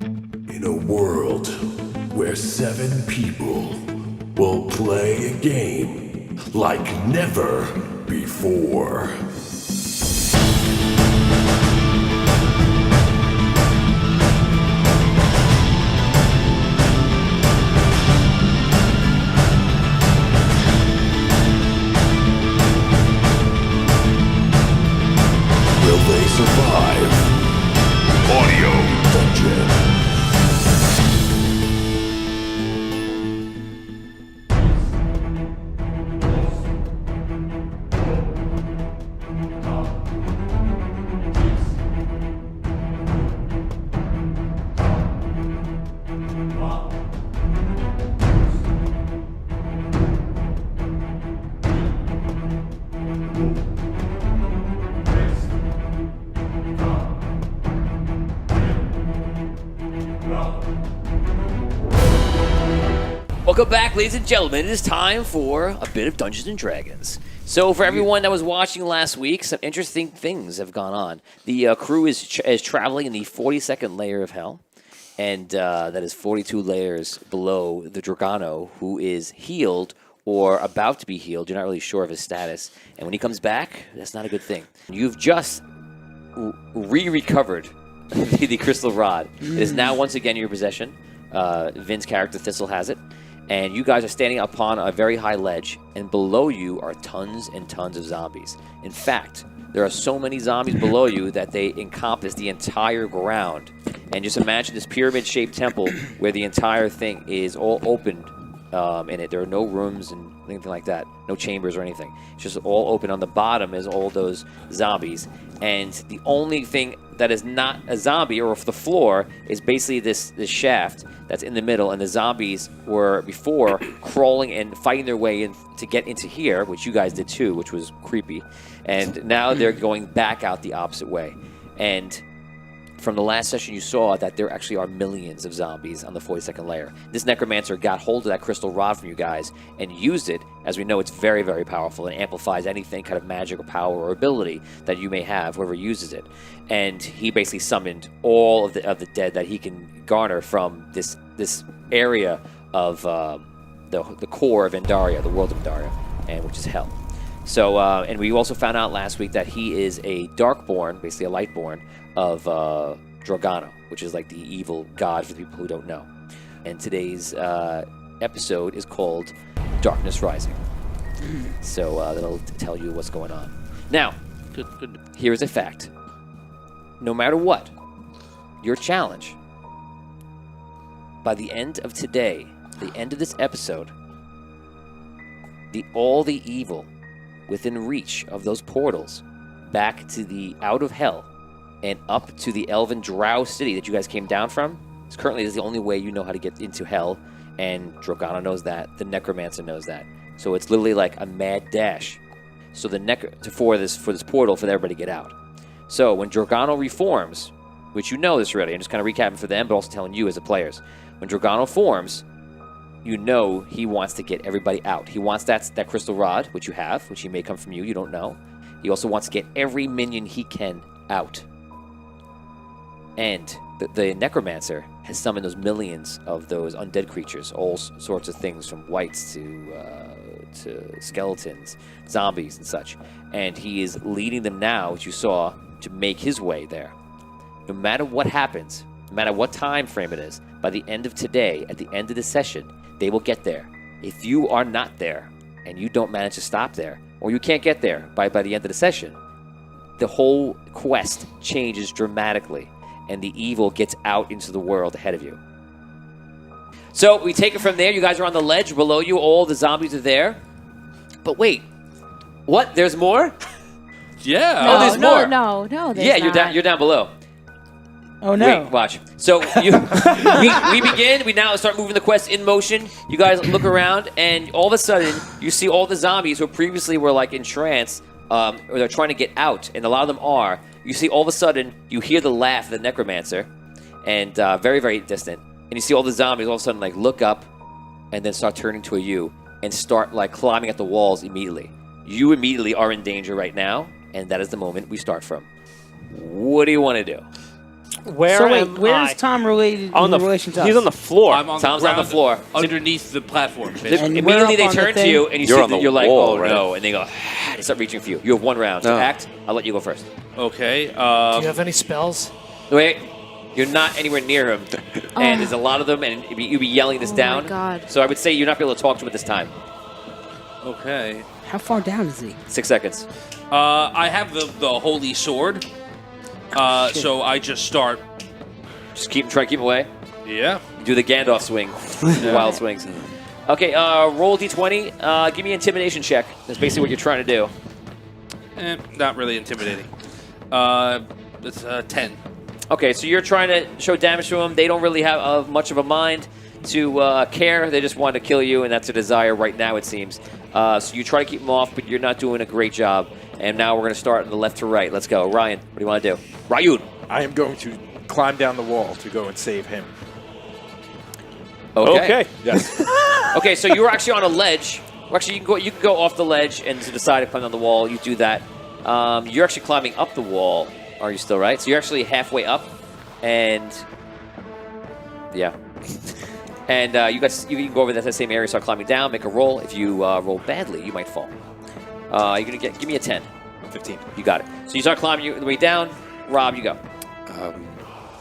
In a world where 7 people will play a game like never before. Will they survive? Audio Dungeon. Welcome back, ladies and gentlemen. It is time for a bit of Dungeons & Dragons. So for everyone that was watching last week, some interesting things have gone on. The crew is traveling in the 42nd layer of hell, and that is 42 layers below the Dragano, who is healed or about to be healed. You're not really sure of his status. And when he comes back, that's not a good thing. You've just recovered the crystal rod. It is now once again in your possession. Vin's character, Thistle, has it. And you guys are standing upon a very high ledge, and below you are tons and tons of zombies. In fact, there are so many zombies below you that they encompass the entire ground. And just imagine this pyramid-shaped temple where the entire thing is all open in it. There are no rooms and anything like that, no chambers or anything. It's just all open. On the bottom is all those zombies. And the only thing that is not a zombie or off the floor is basically this shaft that's in the middle, and the zombies were before crawling and fighting their way in to get into here, which you guys did too, which was creepy. And now they're going back out the opposite way. And from the last session you saw that there actually are millions of zombies on the 42nd layer. This necromancer got hold of that crystal rod from you guys and used it. As we know, it's very, very powerful and amplifies anything kind of magic or power or ability that you may have, whoever uses it. And he basically summoned all of the dead that he can garner from this area of the core of Endaria, the world of Endaria, and which is hell. So, and we also found out last week that he is a Darkborn, basically a Lightborn, of Dragano, which is like the evil god for the people who don't know. And today's episode is called Darkness Rising. So that'll tell you what's going on. Now, here is a fact. No matter what, your challenge, by the end of today, the end of this episode, all the evil within reach of those portals back to the out of hell and up to the elven drow city that you guys came down from, is currently is the only way you know how to get into hell, and Dragana knows that, the necromancer knows that. So it's literally like a mad dash. So for this portal for everybody to get out. So when Dragano reforms, which you know this already, I'm just kind of recapping for them, but also telling you as the players. When Dragano forms, you know he wants to get everybody out. He wants that crystal rod, which you have, which he may come from you don't know. He also wants to get every minion he can out. And the necromancer has summoned those millions of those undead creatures, all sorts of things, from wights to skeletons, zombies and such. And he is leading them now, which you saw, to make his way there. No matter what happens, no matter what time frame it is, by the end of today, at the end of the session, they will get there. If you are not there and you don't manage to stop there, or you can't get there by the end of the session, the whole quest changes dramatically, and the evil gets out into the world ahead of you. So we take it from there. You guys are on the ledge below you. All the zombies are there. But wait, what? There's more? Yeah. No, there's more. No, there's Yeah, not. you're down below. Oh, no. Wait, watch. So we begin. We now start moving the quest in motion. You guys look around, and all of a sudden, you see all the zombies who previously were like in trance, or they're trying to get out, and a lot of them are. You see all of a sudden, you hear the laugh of the necromancer, and very, very distant. And you see all the zombies all of a sudden like look up, and then start turning to you, and start like climbing at the walls immediately. You immediately are in danger right now, and that is the moment we start from. What do you want to do? Where So wait, am where's I? Tom related On the in relation to us? he's on the floor. I'm on Tom's the on the ground floor. underneath the platform. They- basically. And we're immediately up they on the turn to thing. you, and you You're see on that the you're like, wall, oh right? no, and they go, they start reaching for you. You have 1 round to No. act. I'll let you go first. Okay. Do you have any spells? Wait, you're not anywhere near him, and there's a lot of them, and you'd be yelling this Oh my down. God. So I would say you're not be able to talk to him at this time. Okay. How far down is he? 6 seconds. I have the holy sword. So I just start. Just try to keep him away. Yeah. Do the Gandalf swing, the wild swings. Okay, roll d20. Give me an intimidation check. That's basically what you're trying to do. Not really intimidating. It's 10. Okay, so you're trying to show damage to them. They don't really have much of a mind to care. They just want to kill you, and that's a desire right now, it seems. So you try to keep them off, but you're not doing a great job. And now we're going to start from the left to right. Let's go. Ryan, what do you want to do? Ryan! I am going to climb down the wall to go and save him. Okay. Yes. Okay, so you're actually on a ledge. Well, actually, you can go off the ledge and to decide to climb down the wall. You do that. You're actually climbing up the wall. Are you still right? So you're actually halfway up, and yeah, and you can go over that same area. Start climbing down. Make a roll. If you roll badly, you might fall. You're gonna give me a 10. 15. You got it. So you start climbing the way down. Rob, you go.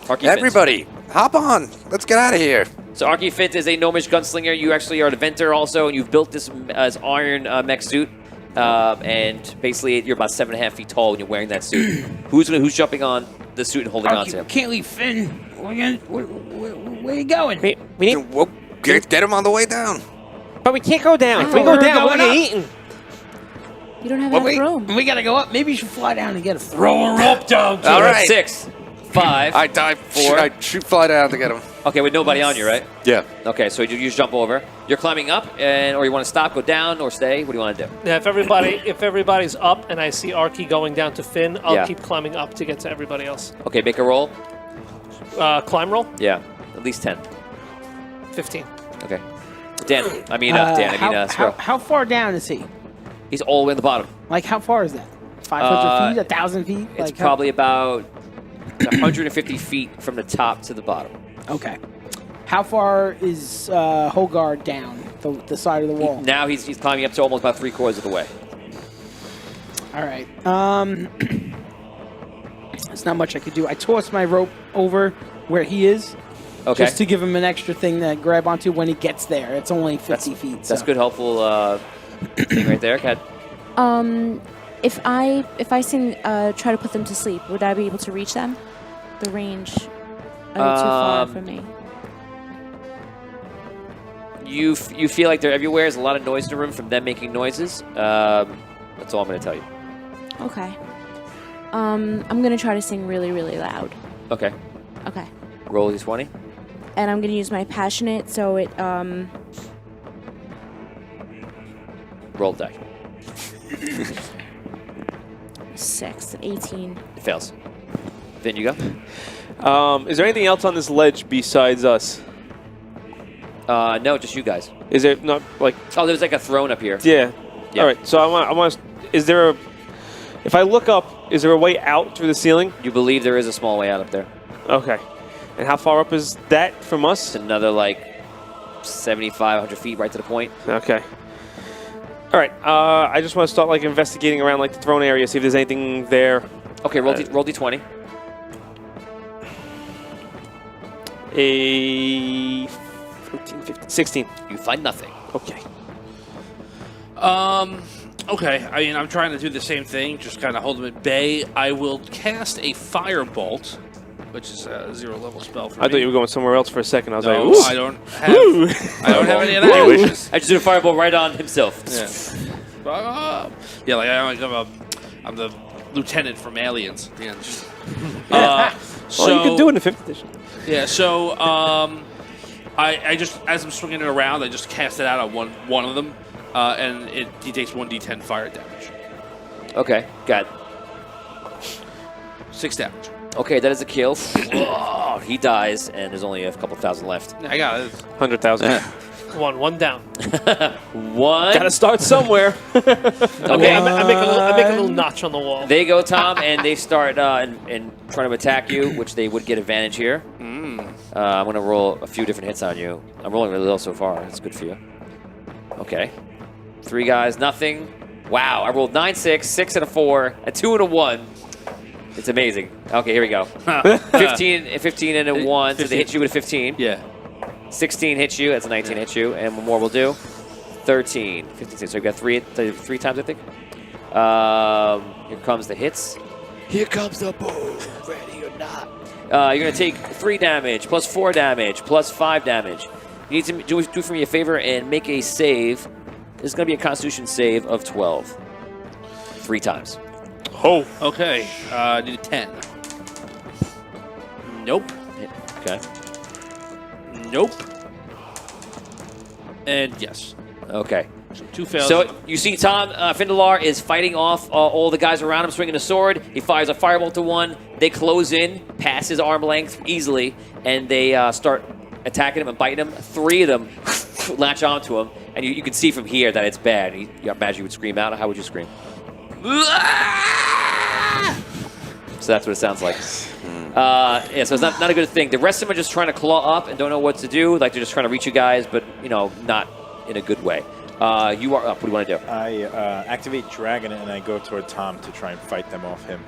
Archie Fintz. Everybody, hop on. Let's get out of here. So Archie Fintz is a gnomish gunslinger. You actually are an inventor also, and you've built this as iron mech suit. And basically, you're about 7.5 feet tall when you're wearing that suit. Who's jumping on the suit and holding on to him? Can't leave Finn. Where you going? We need, Well, get him on the way down. but we can't go down. If we Oh, go we're down, we're going gonna up. get eaten. You don't have enough room. We gotta go up. Maybe you should fly down and get a Throw a rope down. All right. 6, 5. I dive. 4. I shoot fly down to get him. Okay, with nobody on you, right? Yeah. Okay, so you just jump over. You're climbing up, or you want to stop, go down, or stay? What do you want to do? Yeah, if everybody's up and I see Arky going down to Finn, I'll Yeah. keep climbing up to get to everybody else. Okay, make a roll. Climb roll, Yeah, at least 10. 15. Okay. Dan. I mean, Squirrel. how far down is he? He's all the way in the bottom. Like, how far is that? 500 feet? 1,000 feet? It's Like, probably about 150 feet from the top to the bottom. Okay. How far is Hogar down the side of the wall? Now he's climbing up to almost about 3/4 of the way. All right. There's not much I could do. I tossed my rope over where he is, Okay. just to give him an extra thing to grab onto when he gets there. It's only 50 feet. That's so. good, helpful thing right there, Kat. If I try to put them to sleep, would I be able to reach them? The range are they too far from me? You feel like they're everywhere. There's a lot of noise in the room from them making noises. That's all I'm going to tell you. Okay. I'm gonna try to sing really, really loud. Okay. Okay. Roll d20. And I'm gonna use my passionate, so it Roll the die. 6, 18. It fails. Then you go. Is there anything else on this ledge besides us? No, just you guys. Is there not like? Oh, there's like a throne up here. Yeah. Yeah. All right. So I want. Is there a? If I look up, is there a way out through the ceiling? You believe there is a small way out up there. Okay. And how far up is that from us? It's another like 75, 100 feet right to the point. Okay. All right. I just want to start like investigating around like the throne area, see if there's anything there. Okay, roll d20. A 14, 15, 16. You find nothing. Okay. Okay, I mean, I'm trying to do the same thing, just kind of hold them at bay. I will cast a firebolt, which is a 0-level spell for me. I thought you were going somewhere else for a second. I was No, like, ooh. I don't have any of that. Wishes. I just did a fireball right on himself. Yeah. Yeah, like I'm the lieutenant from Aliens at the end. So Well, you could do it in the 5th edition. Yeah, so I just, as I'm swinging it around, I just cast it out on one of them, and he takes 1d10 fire damage. Okay, got it. 6 damage. Okay, that is a kill. Whoa, he dies, and there's only a couple thousand left. I got it. 100,000. One down. One. Gotta start somewhere. Okay, I make a little notch on the wall. They go, Tom, and they start and trying to attack you, which they would get advantage here. I'm going to roll a few different hits on you. I'm rolling really low so far. That's good for you. Okay. 3 guys, nothing. Wow, I rolled 9, 6, 6 and a 4, a 2 and a 1. It's amazing. Okay, here we go. 15 and a 1, so they hit you with a 15. Yeah. 16 hits you, that's a 19 hits you, and one more will do. 13, 15, 16. So you've got three times, I think. Here comes the hits. Here comes the boom. Ready or not. You're going to take 3 damage, plus 4 damage, plus 5 damage. You need to do for me a favor and make a save. This is going to be a Constitution save of 12. 3 times. Oh. Okay. Need a 10. Nope. Okay. Nope. And yes. Okay. So 2 fails. So you see Tom Findelar is fighting off all the guys around him, swinging a sword. He fires a firebolt to one. They close in, past his arm length easily, and they start attacking him and biting him. 3 of them latch onto him, and you can see from here that it's bad. I imagine you would scream out. How would you scream? So that's what it sounds like. Yeah, so it's not a good thing. The rest of them are just trying to claw up and don't know what to do. Like they're just trying to reach you guys, but not in a good way. You are up. What do you want to do? I activate Dragon and I go toward Tom to try and fight them off him.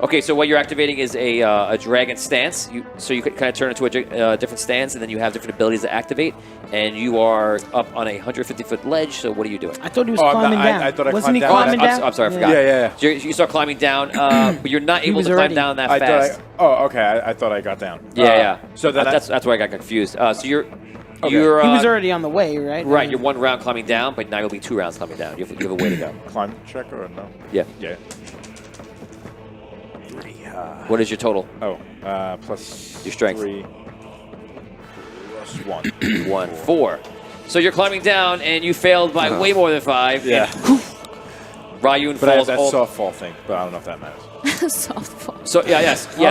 Okay, so what you're activating is a dragon stance. So you could kind of turn into a different stance, and then you have different abilities to activate. And you are up on a 150-foot ledge. So what are you doing? I thought he was climbing down. I thought I Wasn't he climbed down. climbing down? I'm sorry, I forgot. Yeah. So you start climbing down, but you're not able to climb already- down that fast. I thought I got down. Yeah. So then that's where I got confused. So you're He was already on the way, right? right. You're 1 round climbing down, but now you'll be 2 rounds climbing down. You have a way to go. Climb check or no? Yeah. Yeah. What is your total? Plus Your strength. 3 plus 1. 1, 4. So you're climbing down, and you failed by way more than 5. Yeah. Ryun But I have falls that all. soft fall thing, but I don't know if that matters. Softball. So yes. yeah,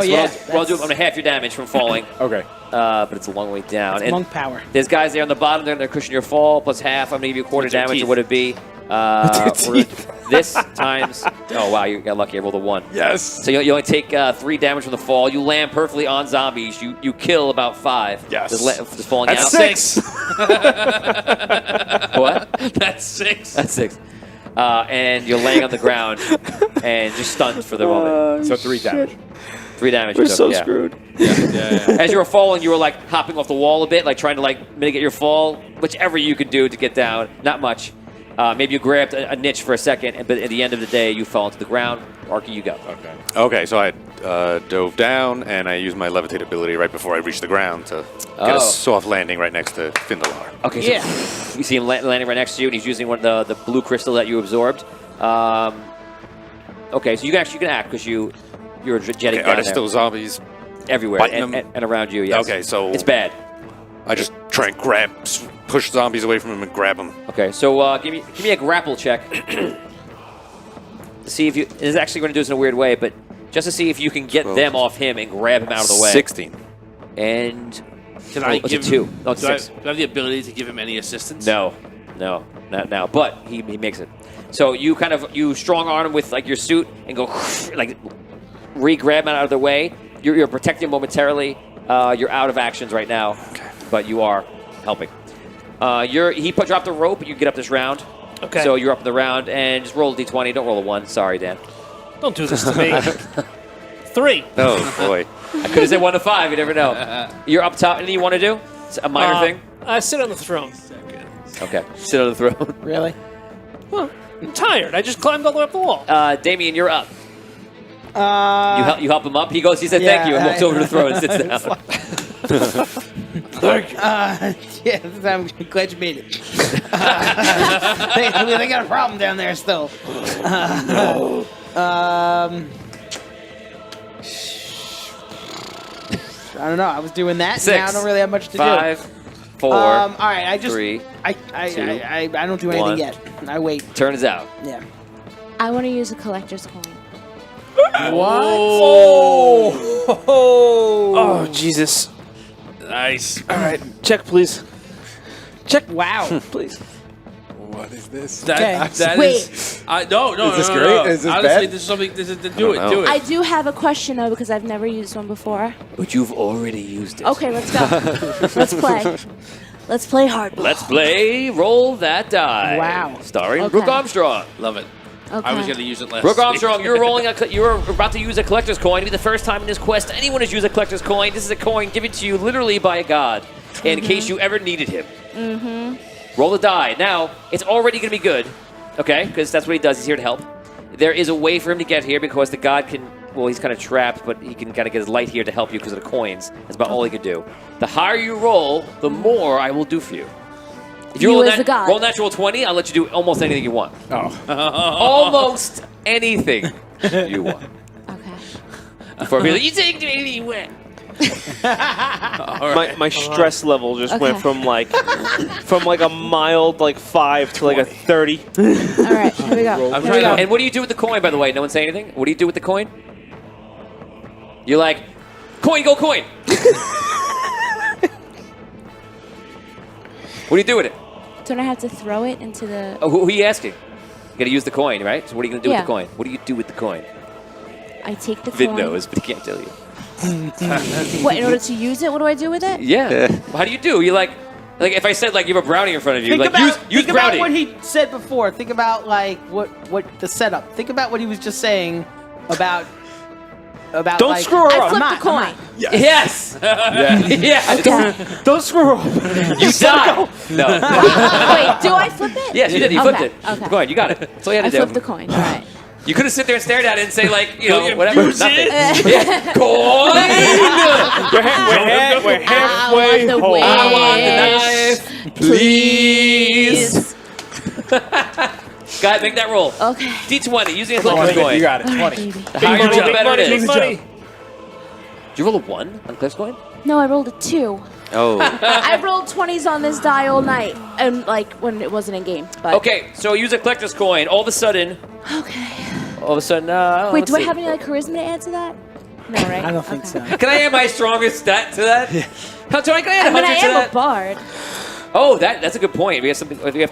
What I'll do, I'm gonna half your damage from falling, Okay. but it's a long way down. It's And monk power. there's guys there on the bottom. They're gonna cushion your fall plus half. I'm gonna give you a quarter With their damage. teeth. Or would it be? This times. Oh wow, you got lucky. I rolled a 1. Yes. So you only take 3 damage from the fall. You land perfectly on zombies. You kill about 5. Yes. Just falling That's out. 6. What? That's 6. That's 6. And you're laying on the ground and just stunned for the moment. So 3 damage. 3 damage. We're so screwed. Yeah. As you were falling, you were like hopping off the wall a bit, like trying to like mitigate your fall, whichever you could do to get down. Not much. Maybe you grabbed a niche for a second, but at the end of the day, you fell into the ground. Arky, you go. Okay. Okay, so I dove down, and I used my levitate ability right before I reached the ground to get a soft landing right next to Findelar. Okay, so you see him landing right next to you, and he's using one of the blue crystal that you absorbed. Okay, so you can act because you're jetting Okay, down are there there. still zombies? Everywhere biting them? and around you, yes. Okay, so It's bad. I just try and push zombies away from him and grab them. Okay, so give me a grapple check. To see if you... It's actually going to do this in a weird way, but just to see if you can get 12. them off him and grab him out of the way. 16. And... Can I it's give a 2. him? No, it's do I 6. have the ability to give him any assistance? No, not now. But he makes it. So you you strong arm him with like your suit and go like re-grab him out of the way. You're protecting him momentarily. You're out of actions right now, but you are helping. He dropped the rope, but you get up this round. Okay. So you're up in the round, and just roll a d20. Don't roll a 1. Sorry, Dan. Don't do this to me. 3. Oh, boy. I could have said 1 to 5. You never know. You're up top. Anything you want to do? It's a minor thing? I sit on the throne. Okay. Sit on the throne. Really? Well, I'm tired. I just climbed all the way up the wall. Damien, you're up. You help him up. He said thank you and walks over to the throne and sits down. I'm glad you made it. they got a problem down there still. I don't know. I was doing that. 6. Now I don't really have much to 5, 4. all right. I just 3. I don't do anything 1. yet. I wait. Turn is out. Yeah. I want to use a collector's coin. What? Oh, Jesus. Nice. All right, check, please. Check. Wow. Please. What is this? Okay. That Wait. is. No. Is this no, great? no. Is this Honestly, bad? this is something. Do don't it. know. Do it. I do have a question though because I've never used one before. But you've already used it. Okay, let's go. Let's play. Let's play hardball. Let's play Roll That Die. Wow. Starring Okay. Brooke Armstrong. Love it. Okay. I was going to use it last Brooke week. Armstrong, you're about to use a collector's coin. It'll be the first time in this quest anyone has used a collector's coin. This is a coin given to you literally by a god in case you ever needed him. Mm-hmm. Roll the die. Now, it's already going to be good, okay, because that's what he does. He's here to help. There is a way for him to get here because the god can, well, he's kind of trapped, but he can kind of get his light here to help you because of the coins. That's about all he can do. The higher you roll, the more I will do for you. If you roll, as the god. roll natural 20, I'll let you do almost anything you want. Oh. Almost anything you want. Okay. Before I be like, you take me anywhere. My stress level just went from like a mild 5 to like a 30. All right. Here we go. I'm Here we trying go. to. And what do you do with the coin, by the way? No one say anything? What do you do with the coin? You're like, coin, go coin. What do you do with it? Don't I have to throw it into the? Oh, who are you asking? You gotta use the coin, right? So what are you gonna do with Yeah. the coin? What do you do with the coin? I take the Vin coin. knows, but he can't tell you. What? In order to use it, what do I do with it? Yeah. Well, how do you do? You like if I said you have a brownie in front of you, Think about, use think brownie. about what he said before. Think about what the setup. Think about what he was just saying about Don't like, screw her I up. flip the I'm coin. not. Yes. Yes. Okay. Don't screw her up. You die. No. Wait, do I flip it? Yes, you did. You Okay, flipped it. okay. Go ahead. You got it. That's all you I had to flipped do. the coin. All right. You could have sit there and stared at it and say whatever. Use Nothing. Yeah. Coin. We're halfway the home. win. I want the knife, please. Go ahead, make that roll. Okay. D20 using a collector's coin. You got it. All right, 20. baby. The higher you jump, the better it Big is. money. Did you roll a 1 on collector's coin? No, I rolled a 2. Oh. I rolled 20s on this die all night, and when it wasn't in game. But Okay, so use a collector's coin. All of a sudden, Okay. Wait, Wait, do I have any charisma to add to that? No, right? I don't think so. Can I add my strongest stat to that? How can I add I mean, 100 I to am that? a bard. Oh, that's a good point. We have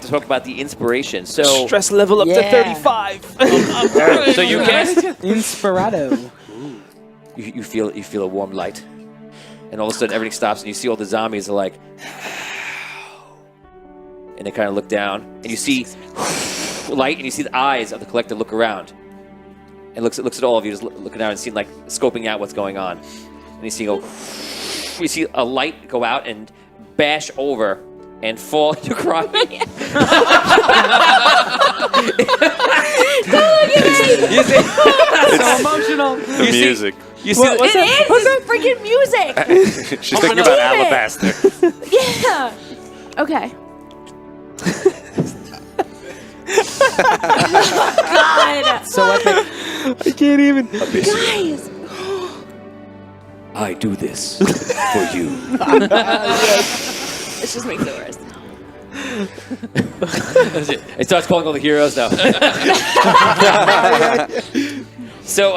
to talk about the inspiration. So Stress level up to Yeah. 35. so you cast Inspirato. you feel a warm light. And all of a sudden everything stops and you see all the zombies are like and they kind of look down and you see light and you see the eyes of the collector look around. And looks at all of you just looking down and seeing scoping out what's going on. And you see a light go out and bash over and fall. You're crying. Don't look at me! You see, So emotional. The You see- music. you see It is! It's freaking music! She's thinking about Damn it. Alabaster. Yeah! Okay. God! So epic. I can't even. Guys! I do this for you. This just makes it worse. It starts calling all the heroes now. So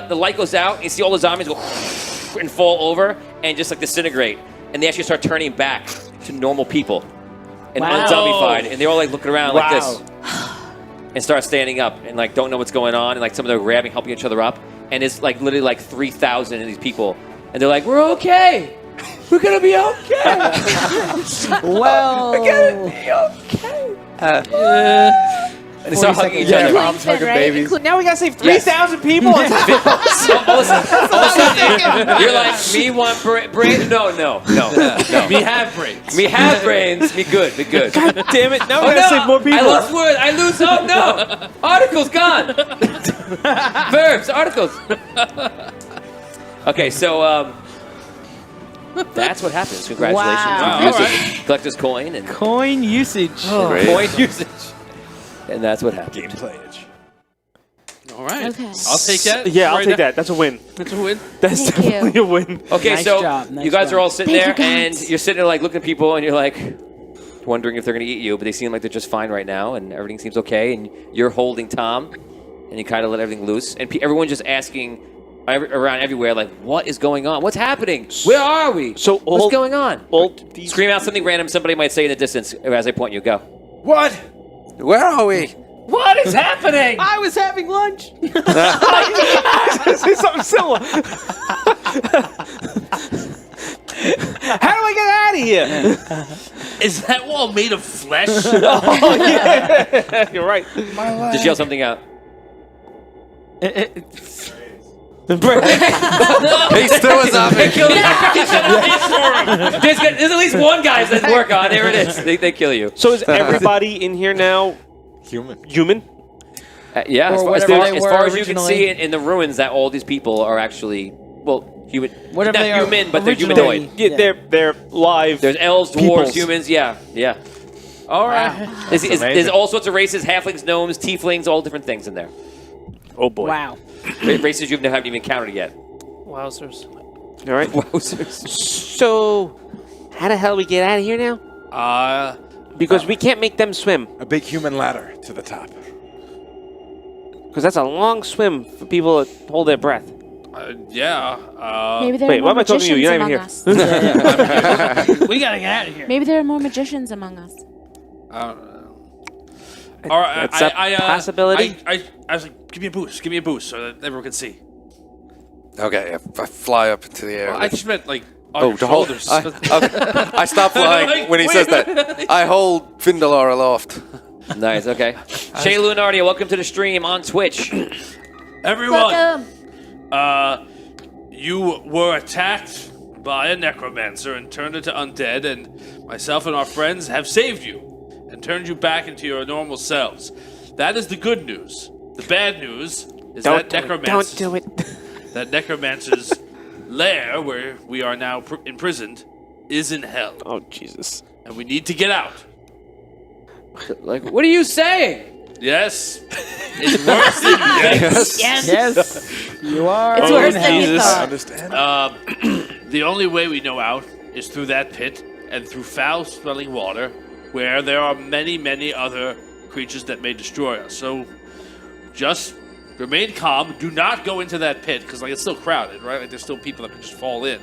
the light goes out, and you see all the zombies go and fall over and just disintegrate, and they actually start turning back to normal people and Wow. unzombified, and they're all looking around like this, and start standing up and don't know what's going on, and some of them are grabbing, helping each other up, and it's literally 3,000 of these people, and they're like, "We're okay, we're gonna be okay, Well. we're gonna be okay." And they start hugging each Yeah, other. mom's hugging babies. Now we gotta save 3,000 people. So all of a sudden, you're like, me want brains? No. We have brains. Me have brains. Me good. God damn it! Now we Oh, gotta save more people. I lost word. I lose. Oh no! Articles gone. Verbs. Articles. Okay, so that's what happens. Congratulations. Wow. You used All a collector's coin and Coin usage. Great. coin usage, and that's what happened. Playage. All right. Okay. I'll take that. Yeah, I'll Right take now. that. That's a win. That's a win. That's Thank you. definitely a win. Okay, Nice so job, nice you guys job. are all sitting Thank there, you, and guys. you're sitting there looking at people, and you're wondering if they're going to eat you, but they seem like they're just fine right now, and everything seems okay, and you're holding Tom, and you kind of let everything loose, and everyone's just asking around everywhere, like, what is going on? What's happening? Where are we? So what's going on? These Scream out something random somebody might say in the distance as I point you. Go. What? Where are we? What is happening? I was having lunch. say something similar. How do I get out of here? Is that wall made of flesh? Oh yeah, you're right. Just yell something out. He's still a zombie. There's at least one guy that work on. There it is. They kill you. So is everybody in here now human? Yeah, Or as whatever they far were as you can originally. see in the ruins, that all these people are actually, well, human. Whatever not they are human, but they're originally. humanoid. Yeah, they're live. There's elves, dwarves, Peoples. humans. Yeah. All right. There's all sorts of races: halflings, gnomes, tieflings, all different things in there. Oh boy. Wow. Races you haven't even encountered yet. Wowzers. All right. So, how the hell we get out of here now? Because we can't make them swim. A big human ladder to the top. Because that's a long swim for people to hold their breath. Yeah. Maybe there Wait, are why more am I talking to you? magicians You're among not even us. We gotta get out of here. Maybe there are more magicians among us. All right. That's a possibility. I was like, give me a boost so that everyone can see. Okay, I fly up into the air. I just meant like on your to hold. shoulders. I stop flying when he says that. I hold Findalar aloft. Nice. Okay. Shay Lunardia, welcome to the stream on Twitch. Everyone, you were attacked by a necromancer and turned into undead, and myself and our friends have saved you and turned you back into your normal selves. That is the good news. The bad news is Don't do it. that necromancer's lair, where we are now imprisoned, is in hell, Oh, Jesus. and we need to get out. Like, what are you saying? Yes, it's worse than Yes. You are. It's worse than you Jesus. thought. Understand? The only way we know out is through that pit and through foul-smelling water, where there are many, many other creatures that may destroy us. So, just remain calm. Do not go into that pit because, like, it's still crowded, right? Like, there's still people that can just fall in,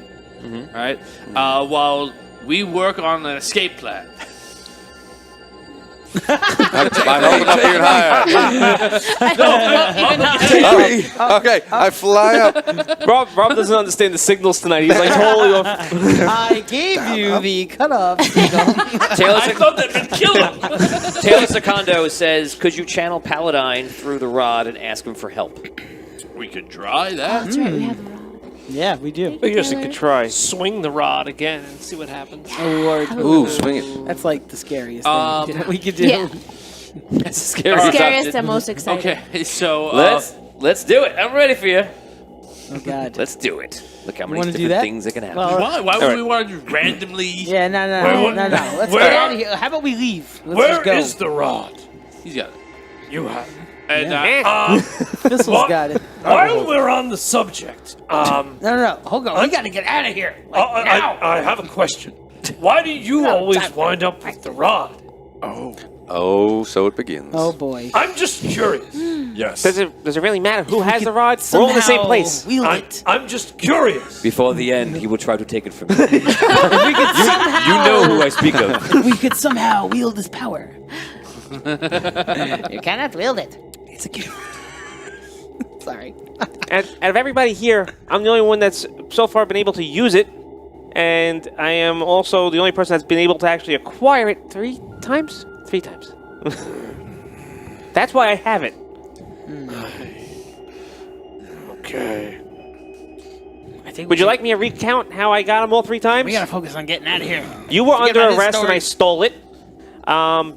right? While we work on an escape plan. I'm holding up even higher. Okay, I fly up. Rob doesn't understand the signals tonight. He's like totally off. I gave you the cutoff signal. I thought that would kill him. Taylor Secondo says, could you channel Paladine through the rod and ask him for help? We could try that. That's right, we have a rod. Yeah, we do. I guess I could try. Swing the rod again and see what happens. Oh, Lord. Ooh, swing it. That's like the scariest thing that we could do. Yeah. That's scary. Scariest and most exciting. Okay, so Let's do it. I'm ready for you. Oh, God. Let's do it. Look how many wanna do different that? things that can happen. Well, why would we want to randomly? yeah, no. Let's where- get out of here. How about we leave? Let's Where just go. is the rod? He's got it. You have. And Thistle's What? got it. While we're on the subject, No. Hold on. We got to get out of here. Like, now. I have a question. Why do you always wind up with the rod? Oh, so it begins. Oh, boy. I'm just curious. Yes. Does it really matter who has the rod? We're all in the same place. Wield it. I'm just curious. Before the end, he will try to take it from me. If we could somehow, You know who I speak of. if we could somehow wield his power. You cannot wield it. It's a gift. Sorry. Out of everybody here, I'm the only one that's so far been able to use it, and I am also the only person that's been able to actually acquire it 3 times. 3 times. That's why I have it. Okay. I think Would you like me to recount how I got them all 3 times? We got to focus on getting out of here. You were Forget under about this arrest and story. I stole it.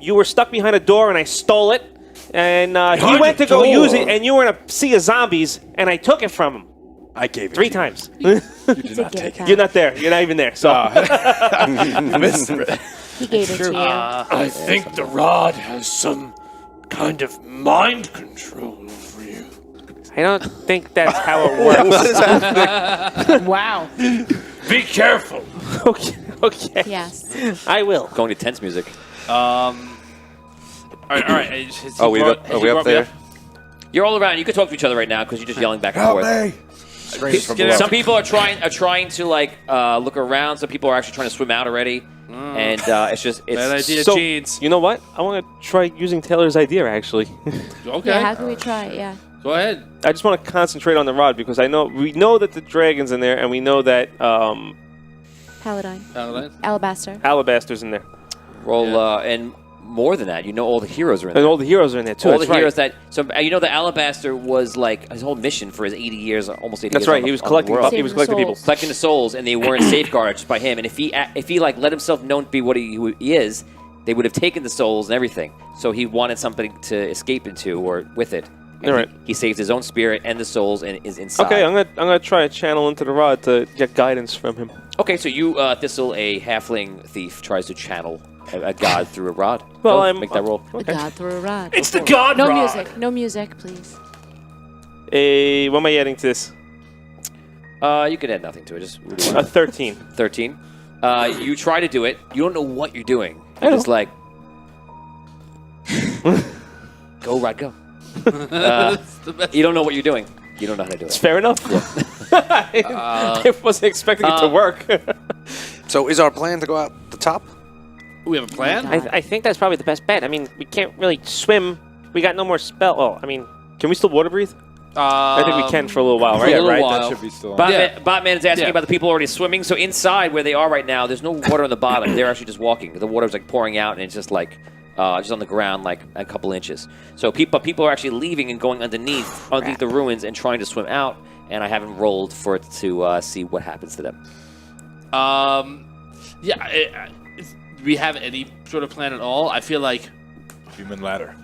You were stuck behind a door and I stole it. And he went to go use it, and you were in a sea of zombies, and I took it from him I gave it 3 to you. times. You did Did not get take it it. You're not there. You're not even there. So He gave it to you. I think the rod has some kind of mind control over you. I don't think that's how it works. Wow. Be careful. Okay. Yes. I will. Going to tense music. all right. Are we up there? You're all around. You can talk to each other right now because you're just yelling back and Help forth. me! Strange from Get below. out. Some people are trying to like look around. Some people are actually trying to swim out already, and it's Bad idea, So, Jeans. you know what? I want to try using Taylor's idea, actually. Okay. Yeah, how can we try it? Yeah. Go ahead. I just want to concentrate on the rod because we know that the dragon's in there, and we know that Paladine. Paladin. Alabaster. Alabaster's in there. roll and more than that. You know all the heroes are in And there. all the heroes are in there, too. All That's the heroes right. that you know the Alabaster was like his whole mission for his 80 years, almost 80 That's years. right. on the- He was on the collecting. world. He was Saving collecting the people. souls. collecting the souls, and they weren't safeguarded just by him. And if he like let himself known to be what he is, they would have taken the souls and everything. So he wanted something to escape into or with it. And All right. he saved his own spirit and the souls and is inside. Okay, I'm gonna try to channel into the rod to get guidance from him. Okay, so you Thistle, a halfling thief, tries to channel a god through a rod. Well, Go, I'm make that roll. The Okay. god through a rod. It's the god No rod. music. No music, please. What am I adding to this? You could add nothing to it. Just A 13. 13. You try to do it. You don't know what you're doing. I You're know. just like, go, Rod, go. You don't know what you're doing. You don't know how to do It's it. fair enough. I wasn't expecting it to work. So is our plan to go out the top? We have a plan? I think that's probably the best bet. I mean, we can't really swim. We got no more spell. Oh, I mean, can we still water breathe? I think we can for a little while, right? a little right, while. that should be still on. Botman is asking Yeah. about the people already swimming. So inside where they are right now, there's no water on the bottom. They're actually just walking. The water's like pouring out, and it's just like just on the ground, like a couple inches. So people are actually leaving and going underneath the ruins and trying to swim out. And I haven't rolled for it to see what happens to them. Do we have any sort of plan at all? I feel like Human ladder.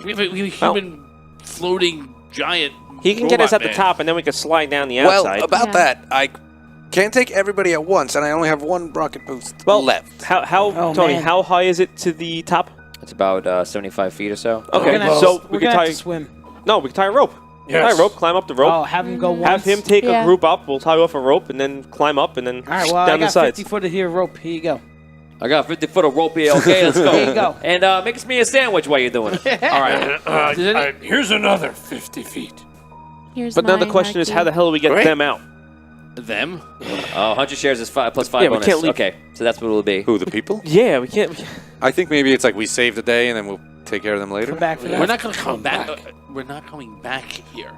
we have a human floating giant. He can get us robot at the man. top, and then we can slide down the Well, outside. about Yeah. that, I can't take everybody at once, and I only have one rocket boost left. How Oh, Tony? man. How high is it to the top? It's about 75 feet or so. Okay, We're gonna have so to, we we're can gonna have tie. to swim. No, we can tie a rope. Yes. Tie a rope. Climb up the rope. Oh, have him go once. Have him take Yeah. a group up. We'll tie off a rope and then climb up and then All right, well, I down the got sides. 50 foot of here rope. Here you go. I got 50 foot of rope here. Okay, let's go. There you go. And make me a sandwich while you're doing it. All right. Here's another 50 feet. Here's But now the mine, question is, Mikey. how the hell do we get Right. them out? Them? Oh, 100 shares is plus 5 Yeah, we bonus. can't leave. Okay, so that's what it will be. Who, the people? Yeah, we can't. I think maybe it's like we save the day and then we'll take care of them later. Come back for that. We're not going to come back. We're not coming back here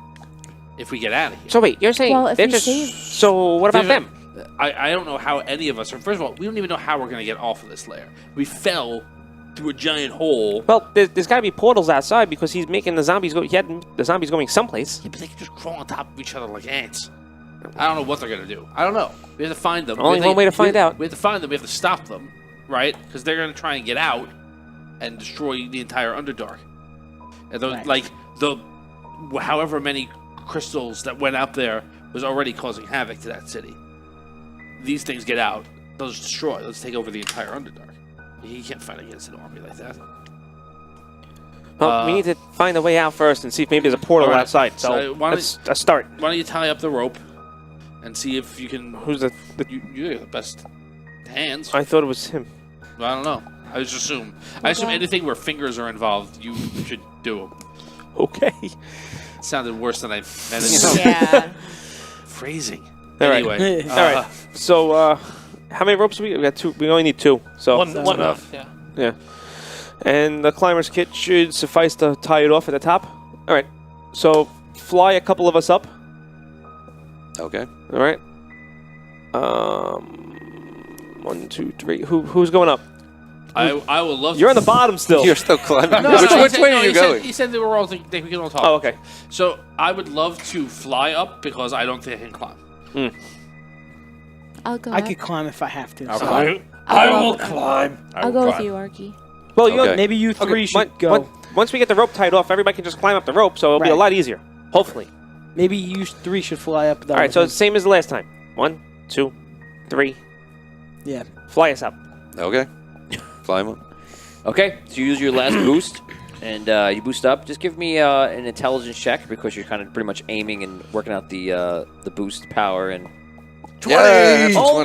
if we get out of here. So wait, you're saying Well, if they're we just. save- So what about them? I don't know how any of us are. First of all, we don't even know how we're going to get off of this layer. We fell through a giant hole. Well, there's got to be portals outside because he's making the zombies go. He had the zombies going someplace. Yeah, but they can just crawl on top of each other like ants. I don't know what they're going to do. I don't know. We have to find them. Only We have one way to find out. We have to find them. We have to stop them, right? Because they're going to try and get out and destroy the entire Underdark. And those, Right. like the however many crystals that went out there was already causing havoc to that city. These things get out, they'll just destroy. Let's take over the entire Underdark. You can't fight against an army like that. Well, we need to find a way out first and see if maybe there's a portal All right. outside. So So why don't that's a start. Why don't you tie up the rope and see if you can? Who's the? You have the best hands. I thought it was him. I don't know. I just assume. I assume anything where fingers are involved, you should do them. Okay. It sounded worse than I meant it. Yeah. Phrasing. All right. Anyway, All right. So how many ropes do we got? 2. We only need 2. So One enough. Yeah. yeah. And the climber's kit should suffice to tie it off at the top. All right. So fly a couple of us up. Okay. All right. 1, 2, 3. Who's going up? I will love. You're on the bottom still. You're still climbing. No, which no, which way are you he said- going? He said they were all. We can all talk. Oh, okay. So I would love to fly up because I don't think I can climb. I'll go. I up. could climb if I have to. I'll climb. I will climb. I'll go with you, Arky. Well, you know, Okay. Maybe you three should Once- go. Once we get the rope tied off, everybody can just climb up the rope, so it'll be a Right. lot easier. Hopefully. Maybe you three should fly up. All right, so it's same as the last time. 1, 2, 3. yeah. Fly us up. Okay. Climb up. Okay, so you use your last boost, and you boost up. Just give me an intelligence check because you're kind of pretty much aiming and working out the boost power and. 20! Yeah, 20. Oh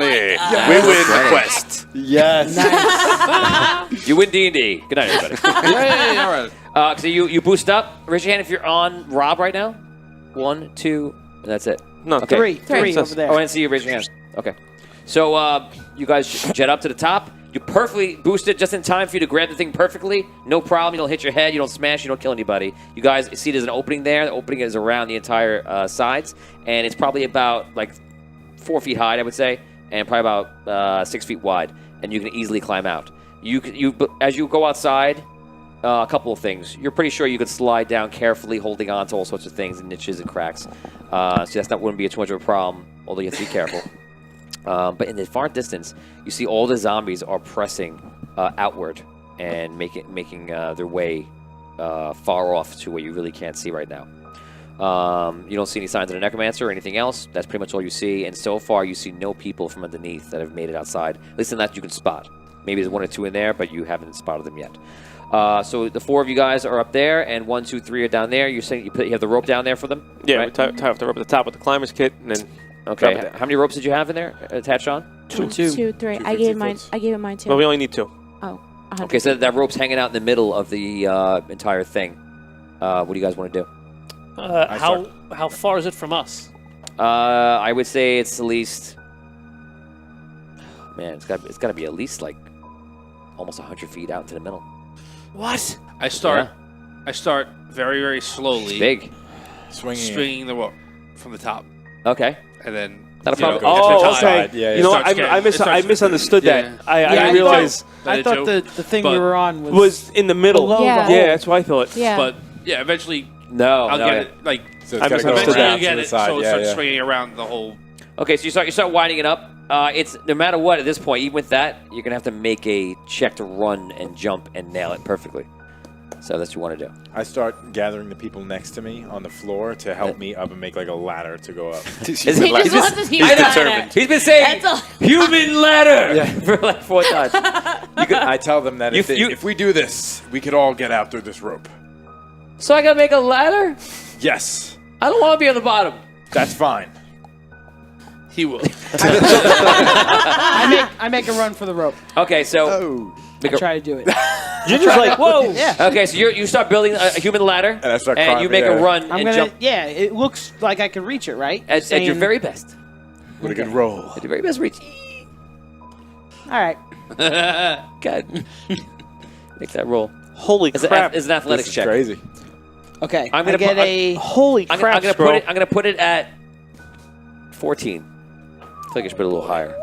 We win the quest. Yes. You win D&D. Good night, everybody. Yeah, all right. So you boost up. Raise your hand if you're on Rob right now. 1, 2, And that's it. No, Okay. Three over there. Oh, I didn't see you raise your hand. Okay. So you guys jet up to the top. You perfectly boost it just in time for you to grab the thing perfectly. No problem. You don't hit your head. You don't smash. You don't kill anybody. You guys see there's an opening there. The opening is around the entire sides. And it's probably about like 4 feet high, I would say, and probably about 6 feet wide. And you can easily climb out. As you go outside, a couple of things. You're pretty sure you could slide down carefully, holding on to all sorts of things and niches and cracks. So that wouldn't be too much of a problem, although you have to be careful. But in the far distance, you see all the zombies are pressing outward and making their way far off to where you really can't see right now. You don't see any signs of a necromancer or anything else. That's pretty much all you see. And so far, you see no people from underneath that have made it outside. At least in that you can spot. Maybe there's 1 or 2 in there, but you haven't spotted them yet. So the 4 of you guys are up there, and 1, 2, 3 are down there. You're saying you have the rope down there for them? Yeah, right? we tie off the rope at the top with the climber's kit, and then Okay. drop it down. How many ropes did you have in there attached on? 1, 2, 3. I gave mine. I gave it mine too. Well, we only need 2. Oh. Okay, so that rope's hanging out in the middle of the entire thing. What do you guys want to do? How far is it from us? I would say it's at least. Man, it's got to be at least like almost 100 feet out into the middle. What? I start very, very slowly. Big. Swinging the rope from the top. Okay. And then... Not a problem. Oh, okay. Side, yeah, You know what? Starts getting- I misunderstood yeah. that. I didn't realize I thought the thing But- you were on was in the middle. below Yeah. the hole. Yeah, that's what I thought. Yeah. But, yeah, eventually No. I'll no, get yeah. it, like... So I it's got to go misunderstood Eventually around I'll get to the it, side. so it Yeah, starts yeah. swinging around the whole... Okay, so you start winding it up. It's no matter what at this point, even with that, you're gonna have to make a check to run and jump and nail it perfectly. So that's what you want to do. I start gathering the people next to me on the floor to help me up and make like a ladder to go up. He's He just wants to see determined. He's been saying That's all. human ladder for like 4 times. I tell them that You- if we do this, we could all get out through this rope. So I gotta make a ladder? Yes, I don't want to be on the bottom. that's fine. He will. I make a run for the rope. Okay, so Oh. make I a- try to do it. You're just like, whoa. Yeah. okay, so you start building a human ladder, And I start and you climbing, make a yeah. run I'm and gonna. jump Yeah, it looks like I could reach it, right? at your Saying- very best. What a good roll. At your very best reach. All right. Good. Make that roll. Holy It's, crap. It's an athletics This is check. crazy. Okay. I'm gonna I get put- a. Holy I'm crap, gonna bro. put it at 14. I feel like I should put it a little higher.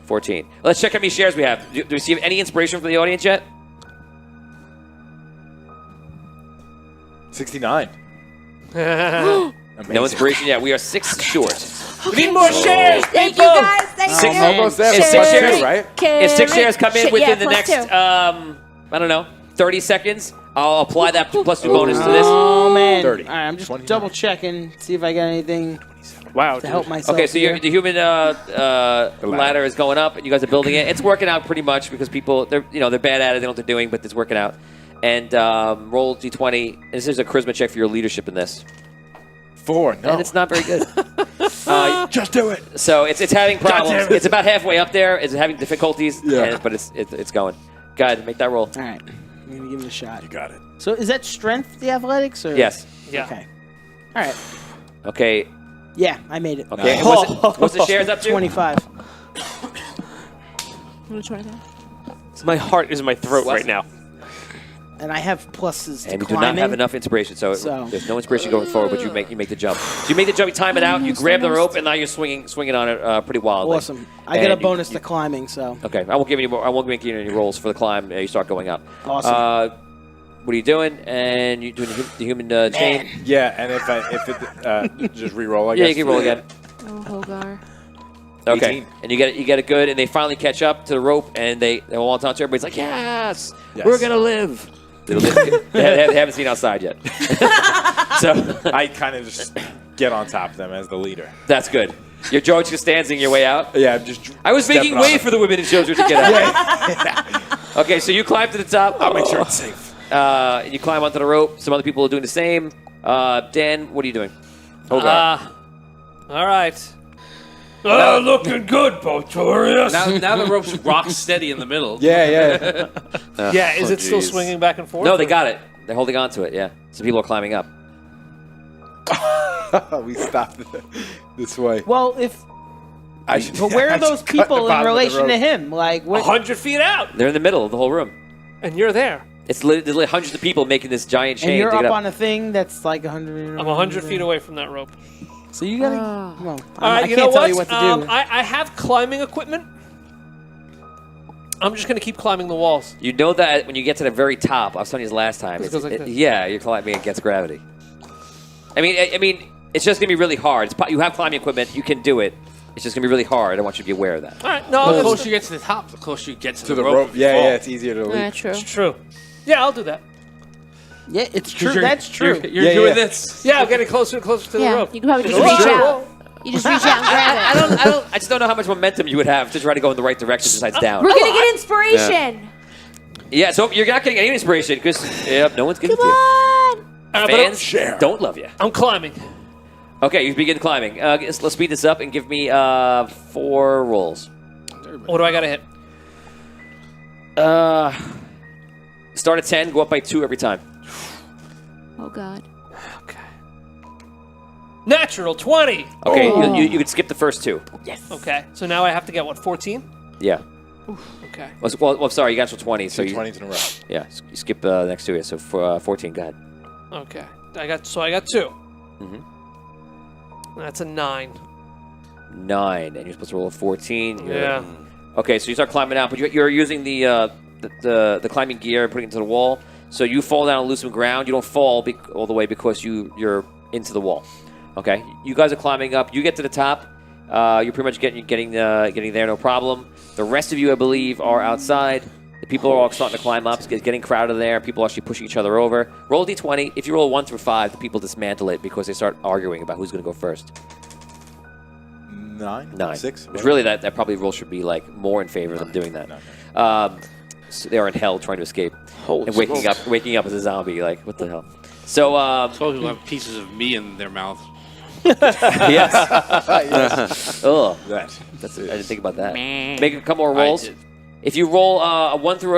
14. Let's check how many shares we have. Do we see any inspiration from the audience yet? 69. No Amazing. inspiration yet. We are 6 short. We need more shares. Thank you guys. Thank Six- you. Almost there. It's Plus 6 shares, two, right? If 6 shares come in within the plus next, 2. I don't know, 30 seconds, I'll apply that plus 2 bonus to this. Oh man! 30. All right, I'm just 29. double checking, see if I got anything Wow. to help myself. Okay, so here. the human ladder is going up, and you guys are building it. It's working out pretty much because people they're bad at it. They know what they're doing, but it's working out. And roll d20. And this is a charisma check for your leadership in this, 4. No. and it's not very good. Just do it. So it's having problems. damn it. It's about halfway up there. It's having difficulties. Yeah. But it's going. Go ahead, make that roll. All right, I'm gonna give it a shot. You got it. So is that strength, the athletics, or Yes. Yeah. Okay. All right. Okay. Yeah, I made it. Okay. Nice. And what's the shares up to? 25. I'm gonna try that. My heart is in my throat What? right now. And I have pluses to And we do climbing. not have enough inspiration, so there's no inspiration going forward. But you make the jump. So you make the jump, you time it out, you grab the rope, and now you're swinging on it pretty wildly. Awesome. I get a And bonus to climbing, so Okay, I won't give you any more. I won't make you any rolls for the climb. You start going up. awesome. What are you doing? And you doing the human chain? Yeah, and if it just re-roll, I Yeah, guess. you can roll again. Oh, Hogar. Okay, 18. and you get it good, and they finally catch up to the rope, and they hold on to it. Everybody's like, "Yes, Yes. we're gonna live." They haven't seen outside yet, so I kind of just get on top of them as the leader. that's good. Your George just standing your way out. Yeah, I'm just. I was making stepping on way it. for the women and children to get out. Okay, so you climb to the top. I'll make sure it's safe. And you climb onto the rope. Some other people are doing the same. Dan, what are you doing? All right. Looking good, Botorius. Now the rope's rock steady in the middle. Yeah. Yeah, is it still geez. swinging back and forth? No, they or- got it. They're holding on to it, yeah. Some people are climbing up. We stopped this way. Well, if I should, but where I are those should cut the people in bottom of the relation rope. to him? Like, what? 100 feet out, They're in the middle of the whole room. and you're there. It's literally hundreds of people making this giant chain. And you're to get up on a thing that's like 100. I'm 100 feet away from that rope. So you gotta. Well, All I right, you can't know tell what? you what to do. I have climbing equipment. I'm just going to keep climbing the walls. You know that when you get to the very top, I was telling you this last time. It goes like this. Yeah, you're climbing against gravity. I mean, it's just gonna be really hard. You have climbing equipment, you can do it. It's just gonna be really hard. I want you to be aware of that. All right, no, The that's- closer you get to the top, the closer you get to To the the rope. rope. Yeah, fall. yeah, it's easier to leap. Yeah, true. it's true. Yeah, I'll do that. Yeah, it's true. You're- That's true. You're Yeah, doing yeah. this. Yeah, I'm getting closer and closer to the Yeah, rope. you can probably just Whoa. reach Whoa. out. You just reach out and grab it. I just don't know how much momentum you would have to try to go in the right direction besides down. We're gonna get inspiration. Yeah, so you're not getting any inspiration because no one's giving it Come to you. on. But Fans don't love you. I'm climbing. Okay, you begin climbing. Let's speed this up and give me 4 rolls. What do I got to hit? Start at 10, go up by 2 every time. Oh God. Okay. Natural 20. Okay, Oh. you could skip the first 2. Okay, so now I have to get, what, 14? Yeah. Okay. Well, sorry, you got to 20, so you 20 in a row. yeah, you skip the next 2 here. So for 14, go ahead. Okay. I got 2. Mhm. That's a 9. 9, and you're supposed to roll a 14. Yeah. Okay, so you start climbing out, but you're using the climbing gear and putting it into the wall. So you fall down and lose some ground. You don't fall all the way because you're into the wall. Okay, you guys are climbing up. You get to the top. You're pretty much getting there, no problem. The rest of you, I believe, are outside. The people are all starting to climb up. It's getting crowded there. People are actually pushing each other over. Roll a d20. If you roll 1 through 5, the people dismantle it because they start arguing about who's going to go first. 9? 6? Which really, that probably roll should be like more in favor of them doing that. So they are in hell trying to escape and waking up as a zombie. Like, what the hell? So, So people have pieces of me in their mouth. yes. Yes. Oh, That. I didn't think about that. Make a couple more rolls. did. If you roll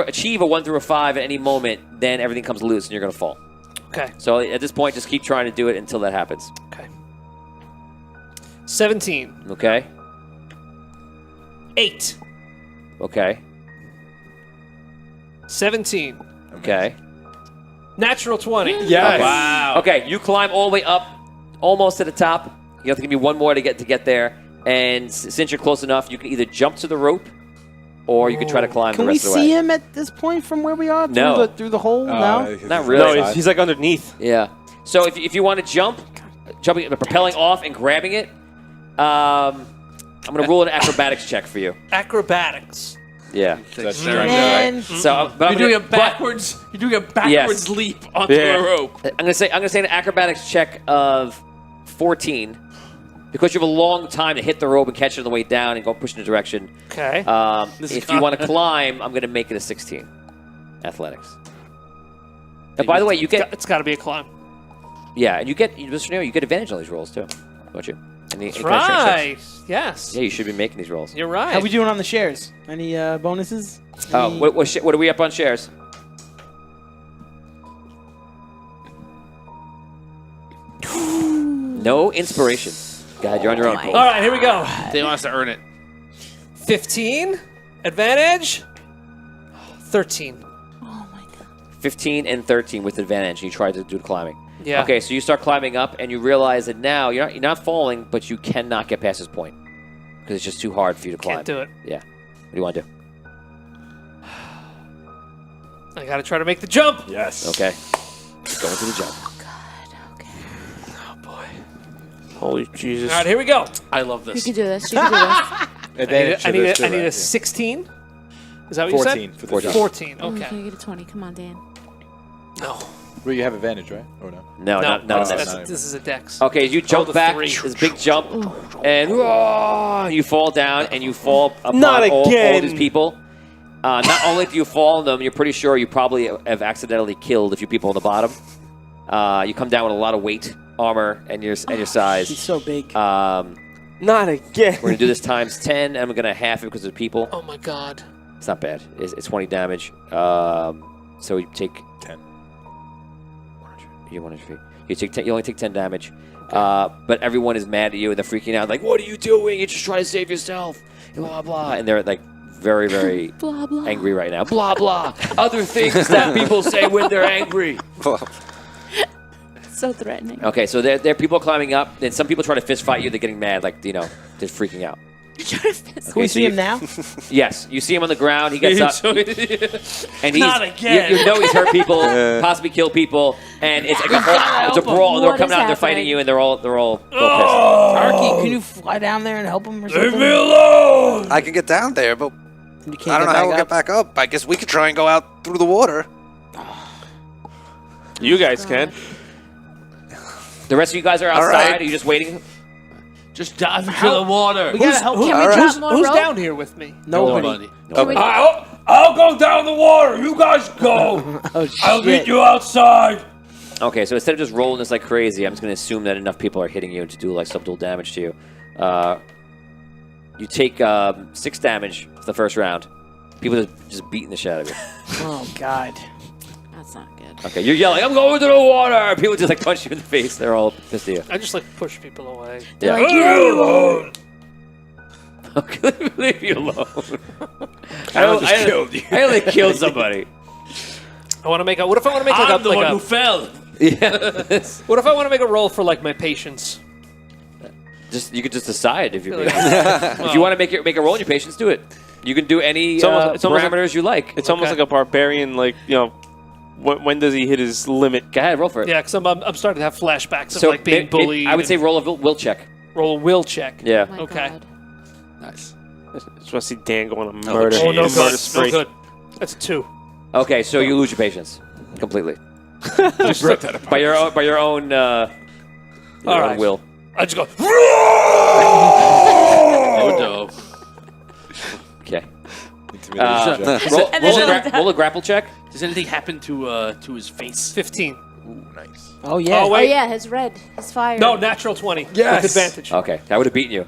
achieve a 1 through a 5 at any moment, then everything comes loose and you're going to fall. Okay. So at this point, just keep trying to do it until that happens. Okay. 17. Okay? 8. Okay. 17. Okay. Natural 20. Yes. Wow. Okay, you climb all the way up, almost to the top. You have to give me 1 more to get there. And since you're close enough, you can either jump to the rope, or you can try to climb Can the we rest of the way. see him at this point from where we are? No. Through the hole? No. Not really. No, he's like underneath. Yeah. So if you want to jumping, propelling off and grabbing it, I'm going to roll an acrobatics check for you. Acrobatics. Yeah. That's Very strength, Man. right? So, but I'm You're doing gonna, a backwards. You're doing a backwards Yes. leap onto Yeah. a rope. I'm gonna say an acrobatics check of 14 because you have a long time to hit the rope and catch it on the way down and go push in the direction. Okay. If you want to climb, I'm gonna make it a 16. Athletics. And by the way, you get It's got to be a climb. and you get advantage on these rolls too, don't you? That's in kind of strength right. checks. Yes. Yeah, you should be making these rolls. You're right. How we doing on the shares? Any bonuses? Oh, Any- what are we up on shares? No inspiration. God, you're on your own. All right, here we go. They want us to earn it. 15. Advantage. 13. 15 and 13 with advantage. You try to do the climbing. Yeah. Okay, so you start climbing up, and you realize that now you're not falling, but you cannot get past this point because it's just too hard for you to climb. Can't do it. Yeah. What do you want to do? I got to try to make the jump. Yes. Okay. Go into the jump. Oh, boy. Holy Jesus. All right, here we go. I love You this. can do this. You can do this. Advantage I to need this, a, I too, need a right? 16. Is that what you 14 said? for the 14. jump. 14. Oh, Okay. can you get a 20? Come on, Dan. No. Well, you have advantage, right? Or no? No, No, not that's, on that's, this. this is a dex. Okay, you jump the back, 3. this big jump, and you fall down, and you fall upon Not all again. these people. Not only do you fall on them, you're pretty sure you probably have accidentally killed a few people on the bottom. You come down with a lot of weight, armor, and your size. He's so big. Not again. We're going to do this times 10, and we're going to half it because of the people. Oh, my God. It's not bad. It's 20 damage. So you take 10. You 100 feet. You only take 10 damage. But everyone is mad at you and they're freaking out. Like, what are you doing? You're just trying to save yourself. And blah, blah. And they're like very, very Blah, blah. angry right now. Blah, blah. Other things that people say when they're angry. So threatening. Okay, so there are people climbing up. And some people try to fist fight you. They're getting mad. Like, you know, they're freaking out. Can we see him now? Yes, you see him on the ground. He gets up, and he's Not again. You know he's hurt people, possibly killed people, and it's like it's a brawl. And they're What coming is out, and they're fighting happening? you, and they're all pissed. Arky, can you fly down there and help him or something? Leave me alone! I can get down there, but You can't I don't know how we'll back get back up. I guess we could try and go out through the water. You guys can. The rest of you guys are All outside. right. Are you just waiting? Just dive into the water. We gotta help Can him. we drop more Who's rope? down here with me? Nobody. Can we- I'll go down the water. You guys go. Oh, I'll shit. meet you outside. Okay, so instead of just rolling this like crazy, I'm just going to assume that enough people are hitting you to do like subdual damage to you. You take 6 damage for the first round. People just beating the shit out of you. Oh, God. That's not good. Okay, you're yelling, I'm going to the water! People just like punch you in the face. They're all pissed at you. I just like push people away. They're Yeah. like, you. alone. Okay, leave you alone. I only killed somebody. I want to make a. What if I want to make I'm the like one a? who fell. Yeah. What if I want to make a roll for like my patience? You could just decide if you if you want to make a roll in your patience, do it. You can do any It's almost like- parameters you like. It's almost like a barbarian, like, you know, when does he hit his limit? Go ahead, roll for it. Yeah, because I'm starting to have flashbacks of like being bullied. I would say roll a will check. roll a will check. Yeah. Oh my Okay. God. Nice. I just want to see Dan go on a murder. Oh no, murder good. No spree. good. That's a 2. Okay, so you lose your patience completely by your own All right. will. I just go. Oh no. Okay. Intimidation. Roll a grapple check. Does anything happen to his face? 15. Ooh, nice. Oh, yeah. Oh, Oh, wait. yeah, his red. His fire. No, natural 20. Yes. With advantage. Okay, that would have beaten you.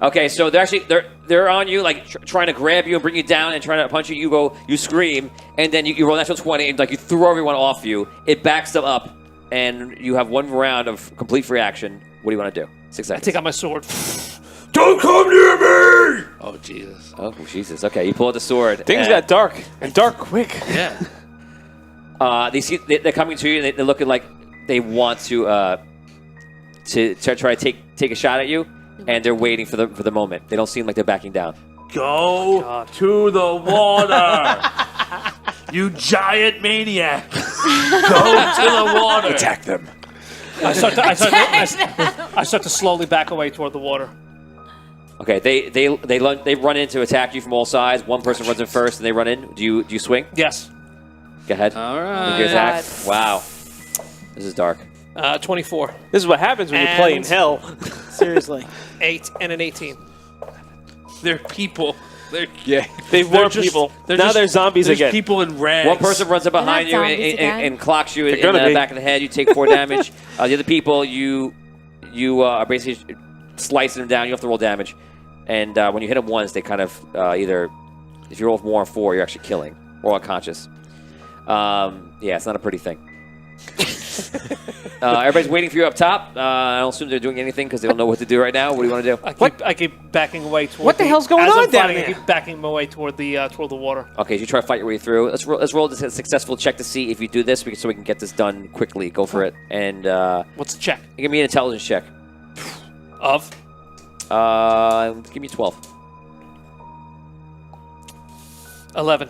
Okay, so they're on you, like trying to grab you and bring you down and trying to punch you. You scream, and then you roll natural 20 and like you throw everyone off you. It backs them up, and you have 1 round of complete free action. What do you want to do? 6 I seconds. take out my sword. Don't come near me! Oh Jesus. Oh Jesus. Okay, you pull out the sword. Things got dark, and dark quick. Yeah. They're coming to you, and they're looking like they want to try to take a shot at you, and they're waiting for the moment. They don't seem like they're backing down. Go to the water. You giant maniac. Go to the water. Attack them. I start to slowly back away toward the water. Okay, they run in to attack you from all sides. One person runs in first, and they run in. Do you swing? Yes. Go ahead. All Make right. your attack. God. Wow, this is dark. 24. This is what happens when you play in And- hell. Seriously. 8 and an 18. They're people. They're They were just- people. they're Now just- they're zombies there's again. people in rags. One person runs up They're behind not you zombies again. and clocks you in gonna the be. back of the head. You take 4 damage. The other people, you are basically slicing them down. You have to roll damage. And when you hit them once, they kind of either, if you roll more than 4, you're actually killing or unconscious. Yeah, it's not a pretty thing. Everybody's waiting for you up top. I don't assume they're doing anything because they don't know what to do right now. What do you want to do? I keep backing away toward. What the hell's going as on I'm down fighting, there? I keep backing my way toward the water. Okay, so you try to fight your way through. Let's roll this a successful check to see if you do this, so we can get this done quickly. Go for it, and What's the check? give me an intelligence check. Of? Give me 12. 11.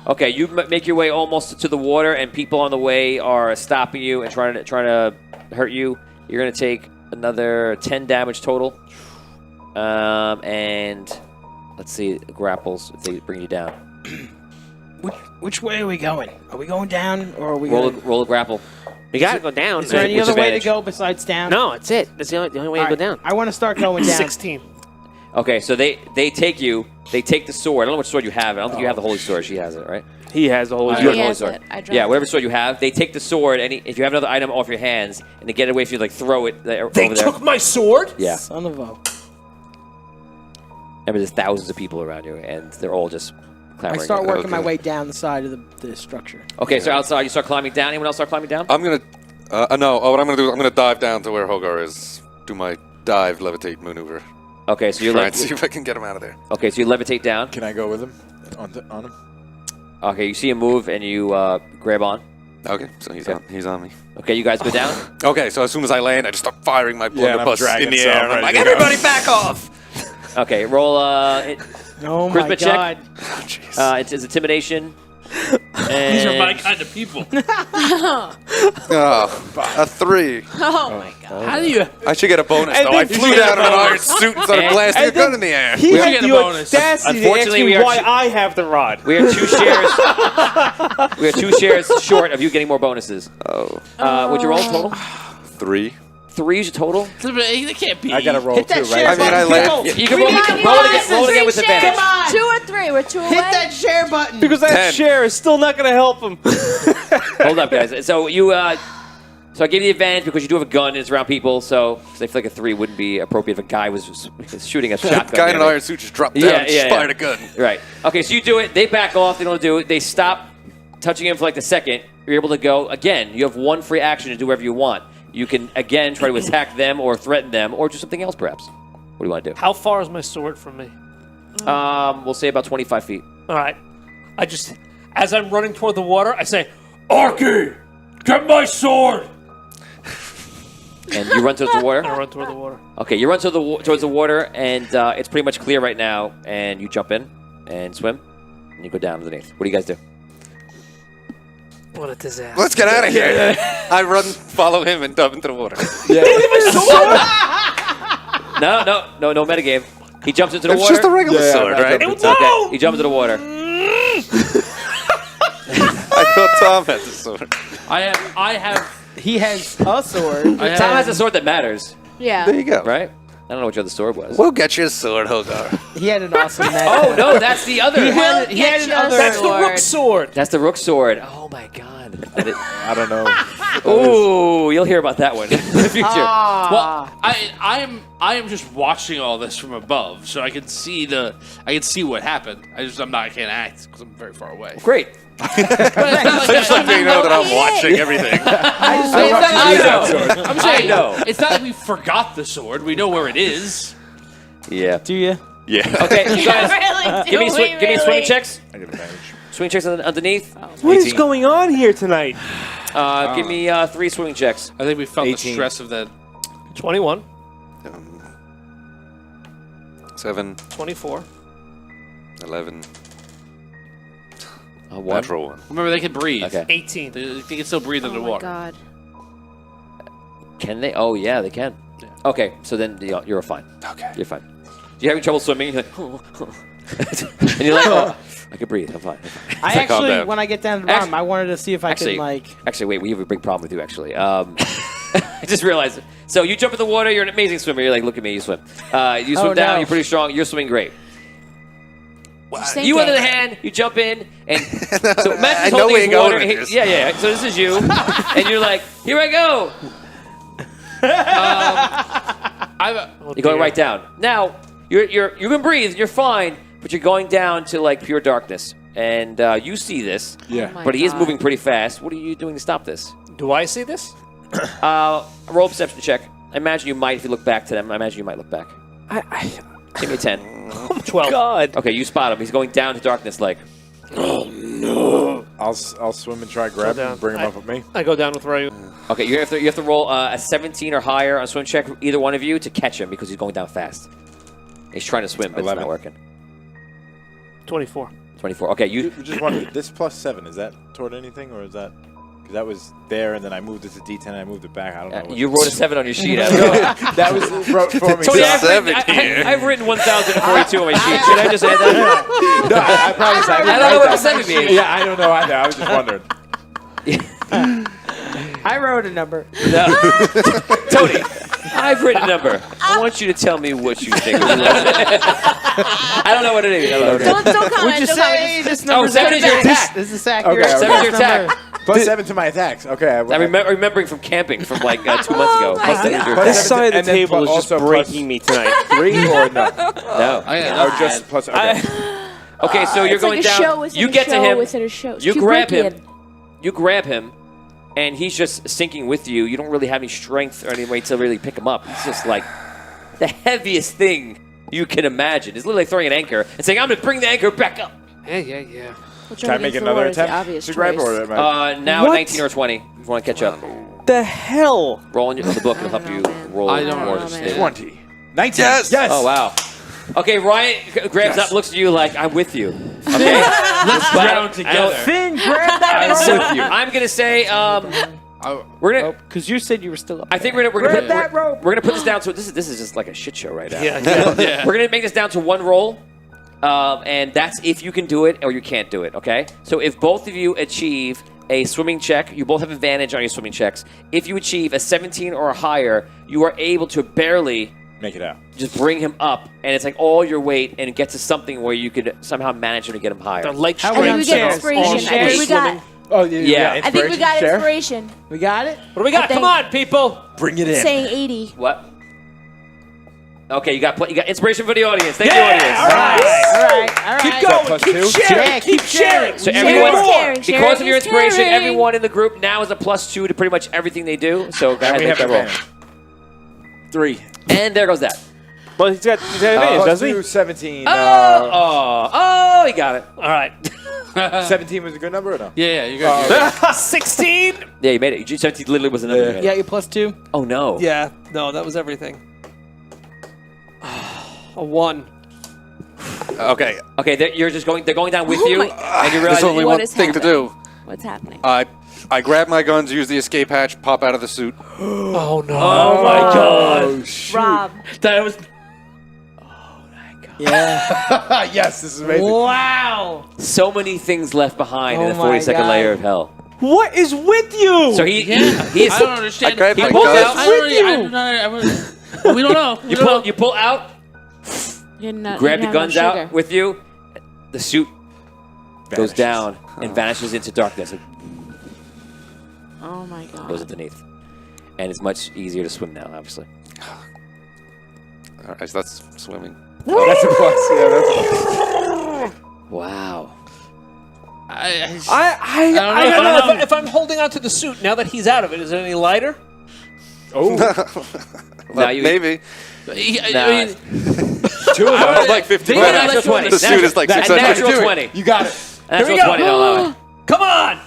Okay, you make your way almost to the water, and people on the way are stopping you and trying to hurt you. You're gonna take another 10 damage total, and let's see grapples if they bring you down. Which way are we going? Are we going down, or are we Roll a grapple. You gotta go down. Is there any Which other way to advantage? go besides down? No, it's it. That's the only way All to go right, down. I want to start going down. 16. Okay, so they take you. They take the sword. I don't know which sword you have. I don't think you have the holy sword. She has it, right? He has the whole. You He have the holy has sword. it. I dropped Yeah, it. whatever sword you have. They take the sword, and if you have another item off your hands, and they get it away from you, like throw it They over there. took my sword? Yeah. Son of a... Remember, there's thousands of people around you, and they're all just clamoring. I start working my Okay. way down the side of the structure. Okay, so outside, you start climbing down. Anyone else start climbing down? I'm gonna No. Oh, what I'm gonna do is I'm gonna dive down to where Hogar is. Do my dive levitate maneuver. Okay, so you're Try and see if I can get him out of there. Okay, so you levitate down. Can I go with him? On him? Okay, you see him move and you grab on. Okay, so he's on me. Okay, you guys go down. Okay, so as soon as I land, I just start firing my and I'm blunderbuss dragging in the some air. And I'm ready like, to go. everybody back off! Okay, roll Oh my charisma check. god. It's intimidation. These are my And kind of people. Oh, a 3. Oh my god. How do you? I should get a bonus, And though. then I you flew should get down a in an iron bonus. suit and started And- blasting a and gun then in the air. He We had get the a bonus. audacity to ask Unfortunately, we me are why two- I have the rod. we are 2 shares. We are 2 shares short of you getting more bonuses. Oh. What'd you roll total? 3. 3 is your total. They can't be. I got to roll Hit too, that right? share I mean, I button. land. You can roll it again with advantage. Come on. 2 or 3. We're 2 away. Hit that share button. Because that 10. share is still not going to help him. Hold up, guys. So you, so I gave you the advantage because you do have a gun and it's around people. So 'cause I feel like a 3 wouldn't be appropriate if a guy was shooting a shotgun. Guy in an near me. iron suit just dropped Yeah, down and just yeah. fired a gun. Right. Okay, so you do it. They back off. They don't do it. They stop touching him for like a second. You're able to go again. You have 1 free action to do whatever you want. You can again try to attack them or threaten them or do something else, perhaps. What do you want to do? How far is my sword from me? We'll say about 25 feet. All right. I just, as I'm running toward the water, I say, Arky, get my sword. And you run towards the water. I run toward the water. Okay, you run towards the water, and it's pretty much clear right now. And you jump in and swim, and you go down underneath. What do you guys do? What a disaster. Let's get out of here. I run, follow him, and dove into the water. No metagame. He jumps into the It's water. just a regular sword, right? Okay, he jumps into the water. I thought Tom had the sword. I have. He has a sword. I have. Tom has a sword that matters, Yeah. There you go. right? I don't know which other sword was. We'll get you a sword, Hogar. He had an awesome net. Oh no, that's the other. He had Get an your other. That's the sword. rook sword. That's the rook sword. Oh my god. I don't know. Ooh, you'll hear about that one in the future. Well, I am just watching all this from above, so I can see what happened. I can't act because I'm very far away. Great. But it's not Just like so you know that I'm Okay. watching everything. I'm saying, I know. it's not like we forgot the sword. We know where it is. Yeah. Do you? Yeah. Okay, you guys, Really? give me Do we give me swimming really? checks. I get advantage. Swing checks underneath. What is going on here tonight? Give me 3 swimming checks. I think we felt 18. the stress of that. 21, 7, 24. 11, 1. natural 1. Remember, they can breathe. Okay. 18. They can still breathe Oh in the my water. god. Can they? Oh yeah, they can. Yeah. Okay, so then you're fine. Okay. You're fine. Do you have any trouble swimming? You're like, and you're like, oh, I can breathe. I'm fine. I Calm actually, down. when I get down to the bottom, I wanted to see if I Actually, could like. Actually, wait, we have a big problem with you. Actually, I just realized it. So you jump in the water. You're an amazing swimmer. You're like, look at me. You swim. You swim Oh, down. no. You're pretty strong. You're swimming great. Just You, on the thinking. other hand, you jump in, and so Matt's I know holding where his you're going water. with this. Yeah. So this is you, and you're like, here I go. Oh, You're going dear. right down. Now, you can breathe. You're fine, but you're going down to like pure darkness, and you see this. Yeah. Oh my But he is God. moving pretty fast. What are you doing to stop this? Do I see this? Roll a perception check. I imagine you might if you look back to them. I imagine you might look back. Give me a 10. 12. God. Okay, you spot him. He's going down to darkness like. I'll swim and try to grab him down. and bring him up with me. I go down with Ryu. Okay, you have to roll a 17 or higher on swim check, either one of you, to catch him because he's going down fast. He's trying to swim, but 11. it's not working. 24. 24. Okay, you. Just wondered, this +7, is that toward anything, or is that... Because that was there, and then I moved it to D10, and I moved it back. I don't know. what- You wrote a 7 on your sheet. That was wrote for me. Tony, so- I've written 1,042 on my sheet. Should I just add that? No, I promise I I don't know what the 7 means. Yeah, I don't know either. I was just wondering. I wrote a number. No. Tony, I've written a number. I want you to tell me what you think. I don't know what it is. I don't know what it is. Don't comment. Would you don't say comment. this number? 7 is your attack. This is accurate. Okay, 7 is your attack. +7 to my attacks. Okay. I'm remembering from camping from like 2 months ago. my Plus 7 is your God. This attack. side of the And then table is just also breaking me tonight. 3 or no? No. Or just plus... Okay. Okay, so you're It's going like a down. show within You a get to show him. within a show. It's You too grab him. Brickian. You grab him, and he's just sinking with you. You don't really have any strength or any way to really pick him up. It's just like the heaviest thing you can imagine. It's literally like throwing an anchor and saying, I'm going to bring the anchor back up. Yeah. Try to make another attempt to grab or now 19 or 20 if you want to catch up. The hell? Roll in the book. It'll help you roll I don't more. understand. 20. 19. Yes. Oh, wow. Okay, Ryan grabs up, looks at you like, I'm with you. Okay? Let's drown together. Finn, grab that So rope. I'm going to say, we're going to... Because you said you were still up. I think we're gonna Grab that rope. we're gonna put this down to this is just like a shit show right now. Yeah. We're gonna make this down to one roll, and that's if you can do it or you can't do it. Okay. So if both of you achieve a swimming check, you both have advantage on your swimming checks. If you achieve a 17 or higher, you are able to barely make it out. just bring him up, and it's like all your weight, and get to something where you could somehow manage him to get him higher. The leg How I think we strength. get inspiration. I think we got. Oh, Yeah. I think we got Share? inspiration. We got it? What do we got? I think- Come on, people. Bring it in. Saying 80. What? Okay, you got inspiration for the audience. Thank you, audience. All right. Keep going. Keep sharing. Yeah, Keep sharing. So Sharing everyone, is caring. because Sharing of your is inspiration, caring. everyone in the group now is a +2 to pretty much everything they do. So go ahead and we make have that roll. advantage. 3. And there goes that. Well, he's got advantage, Plus doesn't he? 2, 17. Oh, he got it. All right. 17 was a good number or no? Yeah, you got 16. Yeah, you made it. 17 literally was another. Yeah, you +2. Oh, no. Yeah. No, that was everything. A 1. Okay, Okay, they're going down with Oh you, my- and you there's realize only What one is thing to happening? do. What's happening? I grab my guns, use the escape hatch, pop out of the suit. Oh no. Oh my god. Rob. That was Yeah. Yes, this is amazing. Wow. so many things left behind in Oh the my 42nd God. layer of hell. What is with you? So he I is. don't understand. I grabbed He my pulls guns. out. I don't really, I don't- we don't know. We don't know. You pull out, You're not, grab you the don't guns have no out sugar. with you. The suit goes Vanishes. down and vanishes into darkness. It Oh my god. goes underneath. And it's much easier to swim now, obviously. All right, so that's swimming. Oh, that's a plus. Yeah, that's Wow. I don't don't know. know if I'm holding on to the suit now that he's out of it. Is it any lighter? Oh, Now you- Maybe. Nah. I mean, I'm like 50 Think about pounds. natural 20. The suit is like That's 600. natural 20. you got it. Natural we go. 20, don't allow it. Come on.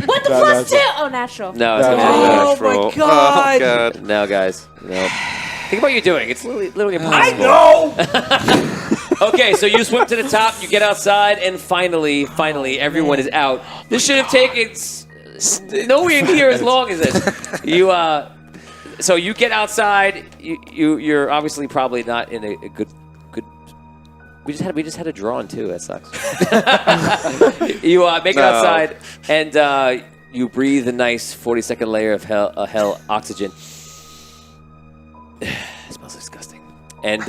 What the +2? Oh, natural. No, it's No, not no, natural. Oh my Natural. god. Oh, God. No, guys. No. Think about what you're doing. It's literally impossible. know. Okay, so you swim to the top, you get outside, and finally, everyone is out. This should have taken nowhere near as long as this. You, so you get outside. You're obviously probably not in a good. We just had a draw in too. That sucks. You make it outside, and you breathe a nice 42nd layer of hell oxygen. It smells disgusting. And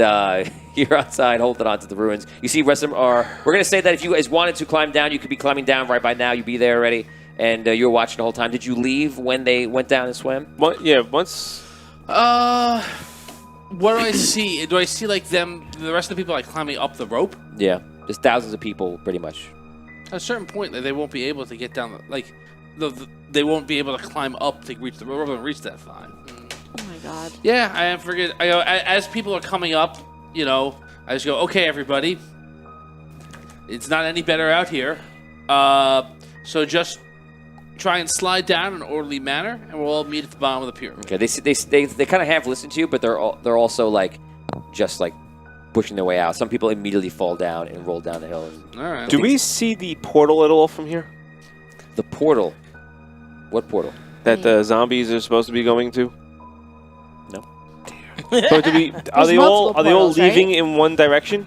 you're outside holding on to the ruins. You see rest of them are... We're going to say that if you guys wanted to climb down, you could be climbing down right by now. You'd be there already. And you were watching the whole time. Did you leave when they went down and swam? Yeah, once. what do I see? Do I see like the rest of the people like climbing up the rope? Yeah. There's thousands of people, pretty much. At a certain point, they won't be able to get down. They won't be able to climb up to reach the rope and reach that far. Oh my god. Yeah, I forget. I go as people are coming up. You know, I just go, okay, everybody. It's not any better out here. So just try and slide down in an orderly manner, and we'll all meet at the bottom of the pyramid. Okay. They kind of half listen to you, but they're also like just like pushing their way out. Some people immediately fall down and roll down the hill. All right. Do we see the portal at all from here? The portal. What portal? That the zombies are supposed to be going to? No. So are they all multiple portals, leaving right? in one direction?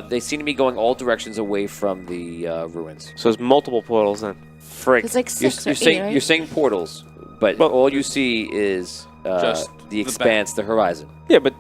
They seem to be going all directions away from the ruins. So there's multiple portals then. Frick. It's like 6 or 8, right? You're saying portals, but all you see is Just the the expanse, the horizon. Yeah, but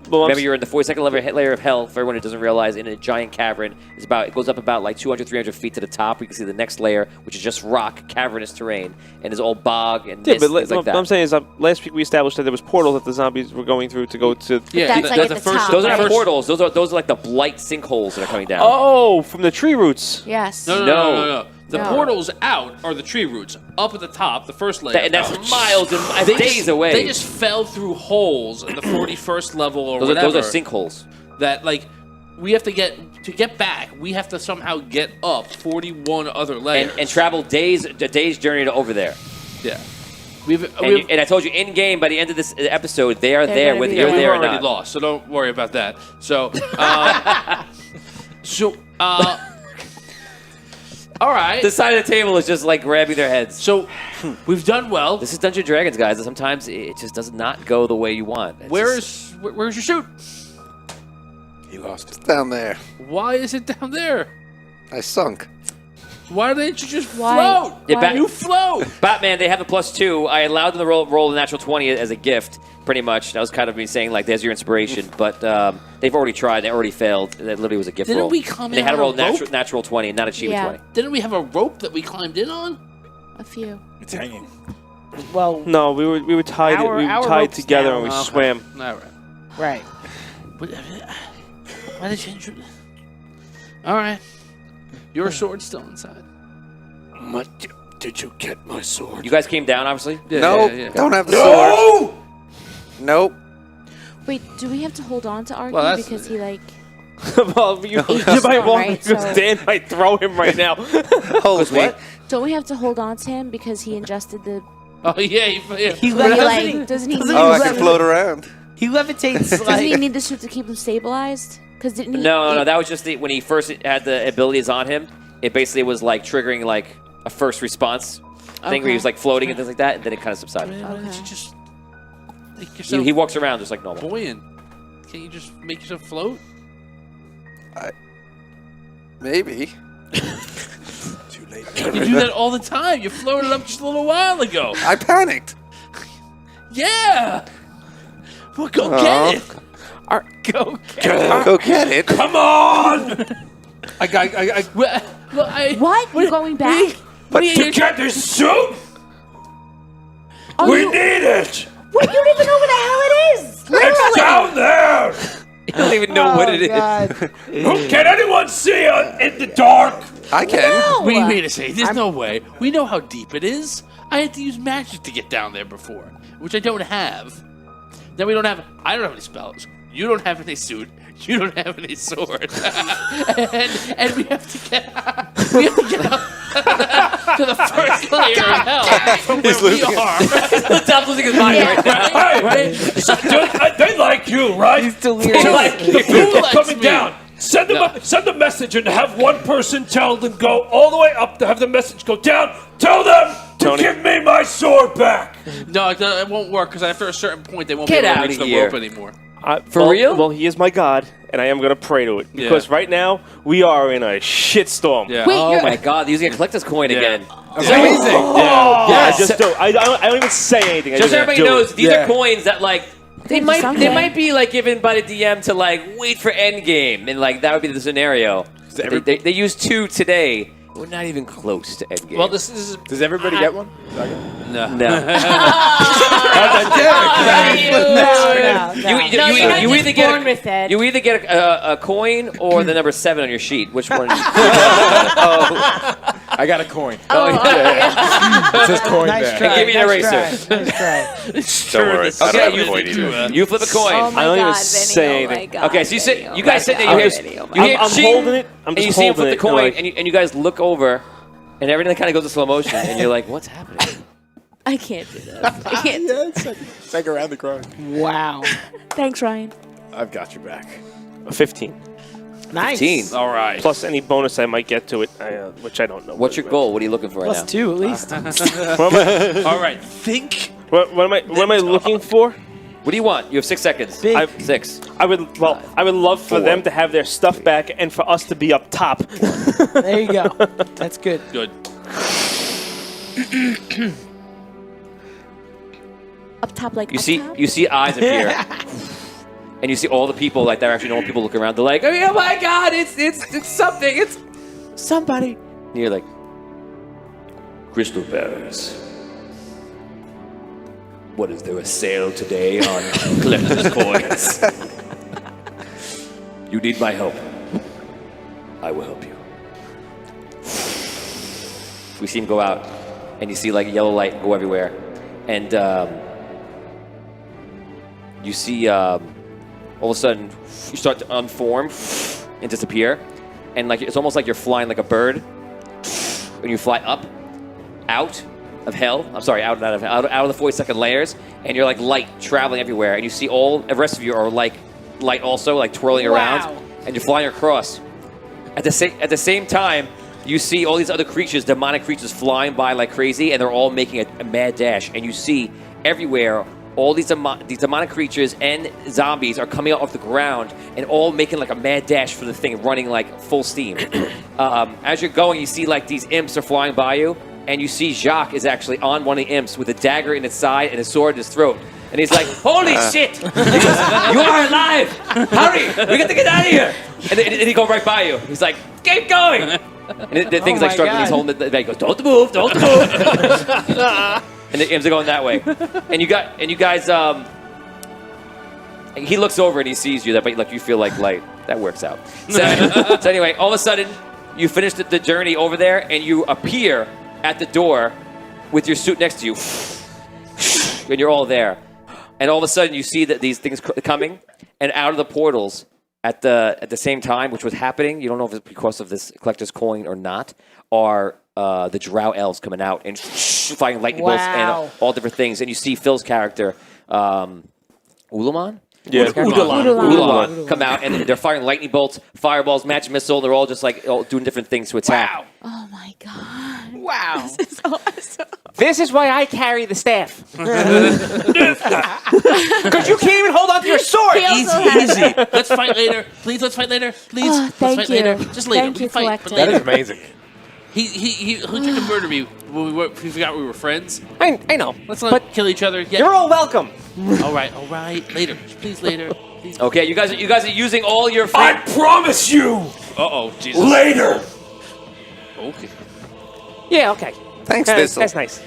Remember, you're in the 42nd layer of hell. For everyone who doesn't realize, in a giant cavern, it goes up about like 200, 300 feet to the top. You can see the next layer, which is just rock, cavernous terrain, and is all bog and mist, things like that. What I'm saying is, last week we established that there was portals that the zombies were going through to go to. Yeah, That's like at the top, those are not right? portals. Those are like the blight sinkholes that are coming down. Oh, from the tree roots. Yes. No. The No. portals out are the tree roots. Up at the top, the first layer. And that's miles and days away. They just fell through holes in the 41st level or whatever. Those are sinkholes. That we have to get back. We have to somehow get up 41 other layers And travel a day's journey to over there. Yeah. And I told you in game by the end of this episode they are there gonna whether be you're we've there or already not. lost, so don't worry about that. So, all right. The side of the table is just like grabbing their heads. So we've done well. This is Dungeons & Dragons, guys. And sometimes it just does not go the way you want. Where's your chute? He lost it. Down there. Why is it down there? I sunk. Why didn't you just Why? float? Yeah, You float. Batman, they have a +2. I allowed them to roll a natural 20 as a gift, pretty much. That was kind of me saying, like, there's your inspiration. But they've already tried. They already failed. That literally was a gift Didn't roll. we come They in had to on roll a rope? natural 20, not achievement Yeah. 20. Didn't we have a rope that we climbed in on? A few. It's hanging. Well, No, we were tied. Our- we were our tied rope's together down. and we Okay. swam. All right. right. Why did you intrude? All right. Your sword's still inside. Did you get my sword? You guys came down, obviously? Nope. Yeah. Don't have the sword. Nope. Wait, do we have to hold on to Arky Well, that's- because he like? Well, you He's might not, want right? because So- Dan might throw him right now. Hold me. Don't we have to hold on to him because he ingested the? Oh, yeah. He But he, levitates. like, doesn't he? Oh, I can float around. He levitates Doesn't he like. need the suit to keep him stabilized? Because didn't he? No. That was just when he first had the abilities on him. It basically was like triggering like a first response thing where he was like floating and things like that, and then it kind of subsided. Why didn't Okay. you just make yourself He walks around just like normal. buoyant? Can't you just make yourself float? Maybe. Too late. You do that all the time. You floated up just a little while ago. I panicked. Yeah. Well, go Aw. get it. Go get it. Come on! What? You're going back? But to get this suit, Oh, we you, need it. wait, you don't even know where the hell it is. It's Literally. down there. I don't even know what it is. God. Can anyone see it in the dark? I can. No. Wait a second. There's no way. We know how deep it is. I had to use magic to get down there before, which I don't have. Then I don't have any spells. You don't have any suit. You don't have any sword. and we have to get up to the first layer of hell from where we are. Stop losing his mind right now. Hey, they like you, right? He's delirious. They like the Who people likes coming me? down. Send a message and have one person tell them go all the way up to have the message go down. Tell them to give me my sword back. No, it won't work because after a certain point they won't Get be able to outta reach the here. rope anymore. For real? Well, he is my god, and I am going to pray to it. Because Yeah. right now, we are in a shitstorm. Yeah. Wait, Oh you're, my God! Using a collector's coin again. It's amazing. I just don't. I don't even say anything. I Just so just everybody do knows, it. these are coins that like they might something. be like given by the DM to like wait for endgame, and like that would be the scenario. They used 2 today. We're not even close to endgame. Well, this is Does everybody get one? no. You either get with it. you either get a coin or the number 7 on your sheet. Which one? I got a coin. It says coin Nice there. try. Give me an nice eraser. try. Nice try. Don't worry. I don't Okay, have a you- coin either. You flip a coin. Oh my I don't even God, say Vinny, oh my anything. God, Okay, so Vinny, you guys sit there, you hear I'm ching, holding it. I'm and just you see him holding flip the it. coin, Like, and you guys look over, and everything kind of goes to slow motion, and you're like, "What's happening?" I can't do this. I can't. It's like around the crown. Wow. Thanks, Ryan. I've got your back. 15. Nice. 15. all right. Plus any bonus I might get to it, which I don't know. What's your goal? What are you looking for right now? +2 at least. All right. Think. What am I looking for? What do you want? You have 6 seconds. Big. 6. I would love for 4. them to have their stuff back and for us to be up top. There you go. That's good. Good. Up top, like You up see, top? you see eyes appear, And you see all the people, like they're actually normal people looking around. They're like, oh my God, it's something. It's somebody. And you're like, crystal bearers. What is there a sale today on collector's coins? You need my help. I will help you. We see him go out, and you see like yellow light go everywhere, and you see all of a sudden you start to unform and disappear, and like it's almost like you're flying like a bird, and you fly up, out of hell. I'm sorry, out of the 42nd layers, and you're like light traveling everywhere, and you see all the rest of you are like light also, like twirling around, and you're flying across. At the same time, you see all these other creatures, demonic creatures, flying by like crazy, and they're all making a mad dash. And you see everywhere all these demonic creatures and zombies are coming out off the ground and all making like a mad dash for the thing, running like full steam. As you're going, you see like these imps are flying by you, and you see Jacques is actually on one of the imps with a dagger in his side and a sword in his throat. And he's like, holy shit! He goes, you are alive! Hurry! We got to get out of here! And he goes right by you. He's like, keep going! And the thing's like struggling. He's holding the bag. He goes, don't move! And the imps are going that way. And you guys, he looks over and he sees you. But like you feel like light. That works out. So anyway, all of a sudden, you finish the journey over there, and you appear at the door with your suit next to you, and you're all there. And all of a sudden, you see that these things coming, and out of the portals at the same time, which was happening. You don't know if it's because of this collector's coin or not. Are the Drow elves coming out and firing lightning bolts and all different things. And you see Phil's character, Ulaman. Yeah, Ulaman come out, and they're firing lightning bolts, fireballs, magic missile. They're all just like doing different things to attack. Wow. Oh my God. Wow. This is awesome. This is why I carry the staff. Because you can't even hold on to your sword. Easy. Let's fight later. Please, let's fight later. Please, Oh, let's thank fight you. later. Just later. Thank We you, fight, but Collector. That later. is amazing. He tried to murder me when we forgot we were friends. I know. Let's not But kill each other. Yeah. you're all welcome. All right. Later. Please, later. Please. Okay, you guys are using all your free. I promise you, Uh-oh, Jesus. later. Okay. Yeah, okay. Thanks, That's Thistle. nice.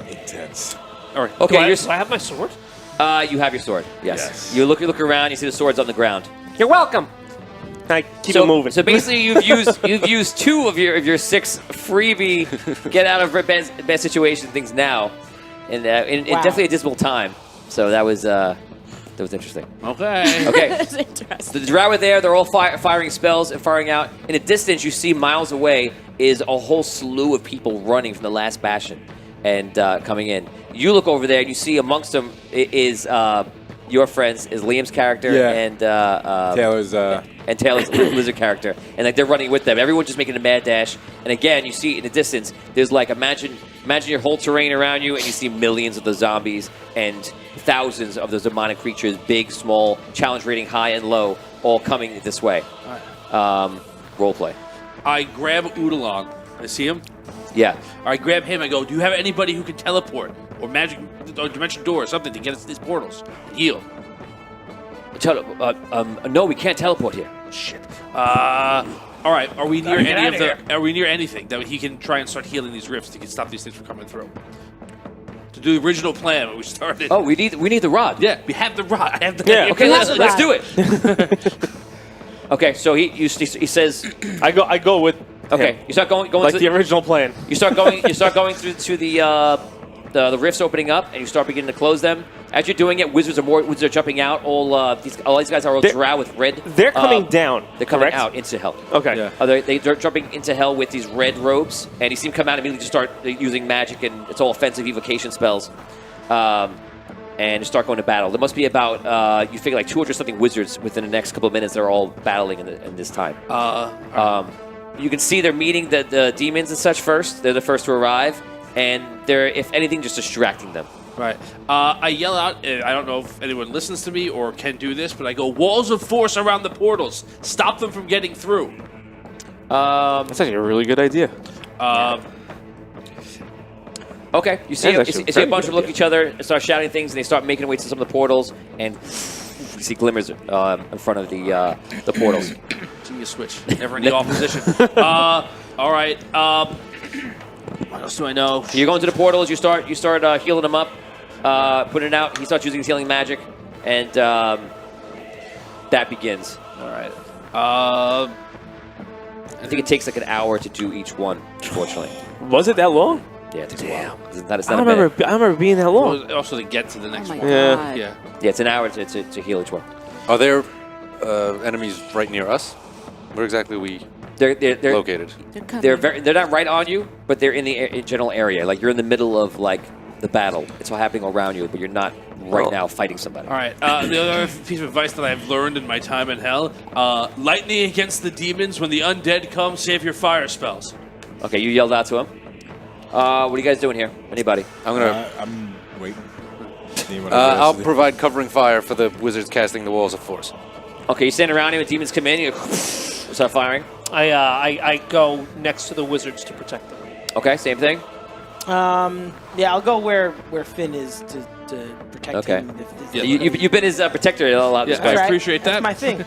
Intense. All right. Okay, Do I have my sword? you have your sword. Yes. You look around. You see the swords on the ground. You're welcome. I keep it moving. So basically, you've used 2 of your 6 freebie get out of bad situation things now, and in definitely a dismal time. So that was interesting. Okay. Okay. That's interesting. The Drow are there. They're all firing spells and firing out. In the distance, you see miles away is a whole slew of people running from the last bastion and coming in. You look over there, and you see amongst them is your friends, is Liam's character and Taylor's. and Taylor's lizard character, and like they're running with them. Everyone's just making a mad dash. And again, you see in the distance, there's like imagine your whole terrain around you, and you see millions of the zombies and thousands of those demonic creatures, big, small, challenge rating high and low, all coming this way. Role play. I grab Udalon. I see him. Yeah. I grab him. I go, do you have anybody who can teleport or magic or dimension door or something to get us these portals? Heal. No, we can't teleport here. Shit. All right. Are we near Get any outta of the? here. Are we near anything that he can try and start healing these rifts to stop these things from coming through? To do the original plan when we started. Oh, we need the rod. Yeah, we have the rod. I have the. Yeah. Okay, We let's have the do it. Okay, so he says. I go with. Okay, him. you start going Like to the original plan. You start going through to the rifts opening up, and you start beginning to close them. As you're doing it, wizards are jumping out. All these guys are all drow with red. They're coming down. They're coming correct? out into hell. Okay. Yeah. They're jumping into hell with these red robes, and you see them come out and immediately just start using magic, and it's all offensive evocation spells, and just start going to battle. There must be about you figure like 200 something wizards within the next couple of minutes. They're all battling in this time. You can see they're meeting the demons and such first. They're the first to arrive, and they're, if anything, just distracting them. Right. I yell out. I don't know if anyone listens to me or can do this, but I go, walls of force around the portals. Stop them from getting through. That's actually a really good idea. Okay, you see, That's you actually see a very bunch of good them look at each other and start shouting things, and they start making their way to some of the portals, and can see glimmers in front of the portals. Give me a switch. Never in the off position. All right. What else do I know? You go into the portals. You start healing him up, putting it out. He starts using his healing magic, and that begins. All right. I think it takes like an hour to do each one. Unfortunately. Was it that long? Yeah, it takes a while. It's not I don't remember being that long. Well, also to get to the next my one. God. Yeah. Yeah, it's an hour to heal each one. Are there enemies right near us? Where exactly are we They're located? they're not right on you, but they're in the general area. Like you're in the middle of like the battle. It's all happening around you, but you're not right now fighting somebody. All right. The other piece of advice that I've learned in my time in hell: lightning against the demons. When the undead come, save your fire spells. Okay, you yelled out to him. What are you guys doing here? Anybody? I'm gonna. I'm waiting. I'll provide covering fire for the wizards casting the walls of force. Okay, you stand around him and demons come in. You start firing. I go next to the wizards to protect them. Okay, same thing. Yeah, I'll go where Finn is to protect him. You've been his protector a lot. Yeah, I appreciate that. That's my thing.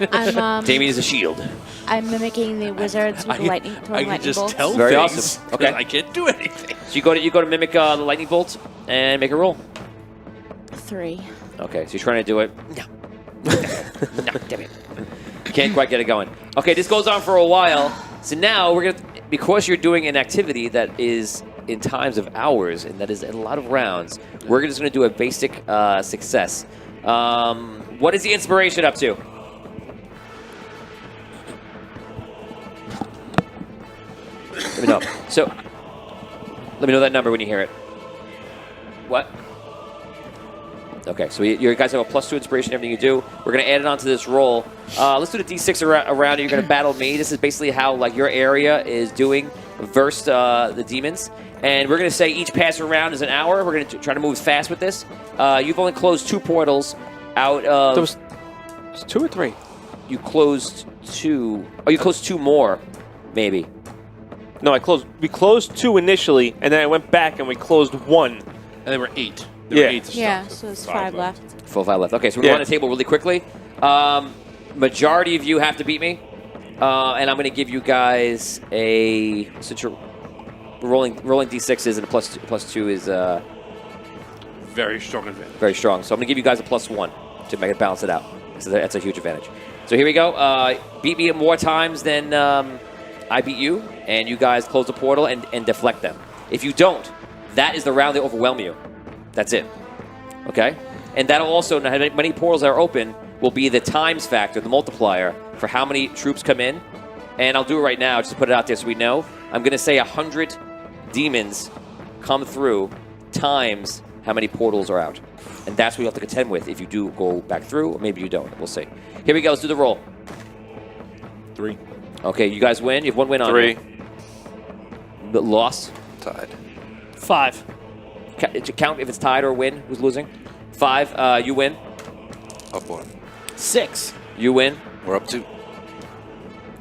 Damien is a shield. I'm mimicking the wizards with the lightning, throwing I can lightning just bolts. tell Very things. awesome. Okay. I can't do anything. So you go to mimic the lightning bolt and make a roll. 3. Okay, so you're trying to do it. No, damn it. Can't quite get it going. Okay, this goes on for a while. So now we're gonna, because you're doing an activity that is in times of hours and that is a lot of rounds, we're just gonna do a basic success. What is the inspiration up to? Let me know. So, let me know that number when you hear it. What? Okay, so you guys have a +2 inspiration in everything you do. We're going to add it onto this roll. Let's do the D6 around it. You're going to battle me. This is basically how like your area is doing versus the demons. And we're going to say each pass around is an hour. We're going to try to move fast with this. You've only closed 2 portals out of... There was 2 or 3? You closed 2. Oh, you closed 2 more, maybe. No, we closed 2 initially, and then I went back and we closed 1. And there were 8. There were 8 to Yeah, start. so there's 5 left. Full 5 left. Okay, so we're going to the table really quickly. Majority of you have to beat me. And I'm going to give you guys a... Since you're rolling D6s and a +2 is... Very strong advantage. Very strong. So I'm going to give you guys a +1 to make it balance it out. So that's a huge advantage. So here we go. Beat me more times than I beat you, and you guys close the portal and deflect them. If you don't, that is the round they overwhelm you. That's it. Okay? And that'll also, how many portals that are open will be the times factor, the multiplier, for how many troops come in. And I'll do it right now, just to put it out there so we know. I'm going to say 100 demons come through times how many portals are out. And that's what you have to contend with if you do go back through, or maybe you don't. We'll see. Here we go. Let's do the roll. 3. Okay, you guys win. You have 1 win on 3. you. But loss. Tied. 5. Count if it's tied or win. Who's losing? 5. You win. Up 1. 6. You win. We're up 2.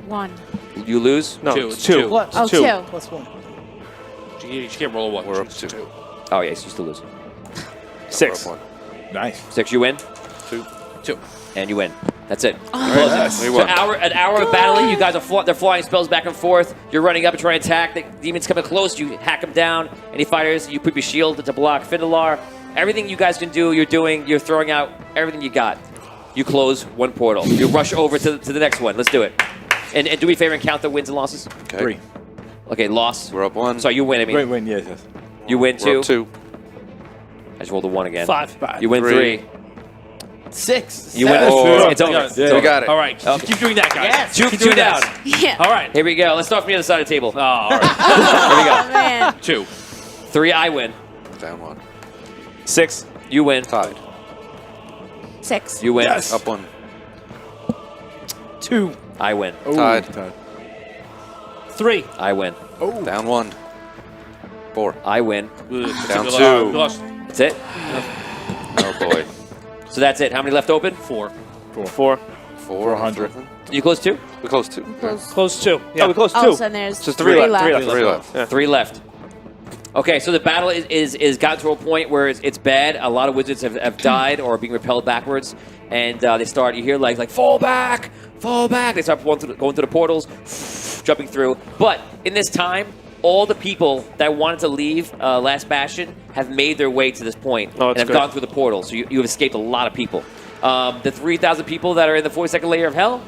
1. You lose. No, 2. it's 2. What? Oh, 2. 2. +1. You can't roll a 1. We're up 2. Oh, yes, you still lose. 6. We're up 1. Nice. 6, you win. 2. And you win. That's it. Nice. We So won. an hour of battling. You guys are they're flying spells back and forth. You're running up and trying to attack. The demons coming close. You hack them down. Any fighters, you put your shield to block Findalar. Everything you guys can do, you're doing. You're throwing out everything you got. You close 1 portal. You rush over to the next one. Let's do it. And do me a favor and count the wins and losses. Okay. 3. Okay, loss. We're up 1. Sorry, you win. I mean, Win, yes. you win We're 2. up 2. I just rolled a 1 again. 5. You win 3. 6. You win. Oh, It's over. Yeah. It's We over. got it. All right. Okay. Keep doing that, guys. Yes. Keep Two doing down. that. Yeah. All right. Here we go. Let's start from the other side of the table. Oh, all right. Here we go. Oh, man. 2. 3, I win. Down 1. 6. You win. Tied. 6. You win. Up 1. 2. I win. Tied. 3. I win. Down 1. 4. I win. Down 2. Lost. That's it. Oh boy. So that's it. How many left open? 4. 4. 400. You close 2? We closed 2. Close 2. Yeah, we closed 2. Oh, so there's So 3 left. 3 left. 3 left. Yeah. 3 left. Okay, so the battle is got to a point where it's bad. A lot of wizards have died or are being repelled backwards, and they start. You hear like fall back, fall back. They start going through the portals, jumping through. But in this time, all the people that wanted to leave Last Bastion have made their way to this point and have gone through the portal. So you have escaped a lot of people. The 3,000 people that are in the 42nd layer of hell.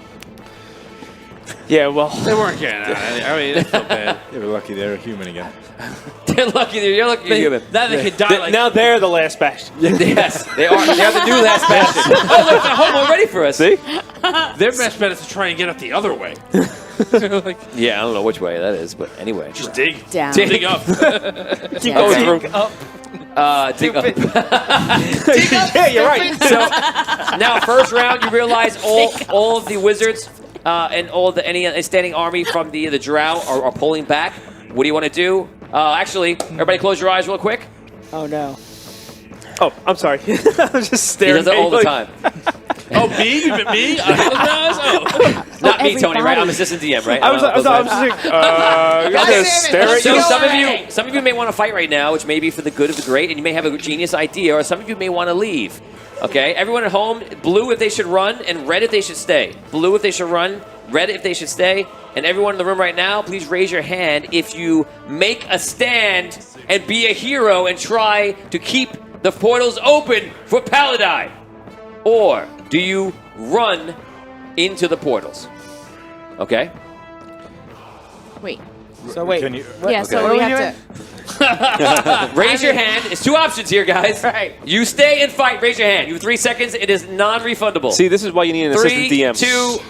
Yeah, well, They weren't getting out. I mean, it's not bad. They were lucky they're human again. They're lucky. You're lucky you're human. Now they could die like... now they're the Last Bastion. Yes, they are. They are the new Last Bastion. Oh, look, they're home already for us. See? Their best bet is to try and get up the other way. Like, Yeah, I don't know which way that is, but anyway. just dig. Down. Dig up. Keep going through. Dig up. Yeah, you're right. So now, first round, you realize all of the wizards and all the any standing army from the drow are pulling back. What do you want to do? Actually, everybody, close your eyes real quick. Oh no. Oh, I'm sorry. I was just He staring. does it all the time. Oh, me? You meant me? Oh. Not me, Tony. Right? everybody. I'm assistant DM, right? I was just like, I'm gonna stare at So you. some of you may want to fight right now, which may be for the good of the great, and you may have a genius idea, or some of you may want to leave. Okay, everyone at home, blue if they should run, and red if they should stay. Blue if they should run, red if they should stay. And everyone in the room right now, please raise your hand if you make a stand and be a hero and try to keep the portals open for Paladine. Or do you run into the portals? Okay? Wait. So wait. Can you? Yeah, Okay. so What we are we have to... Raise your hand. It's two options here, guys. Right. You stay and fight. Raise your hand. You have 3 seconds. It is non-refundable. See, this is why you need an assistant 3, DM.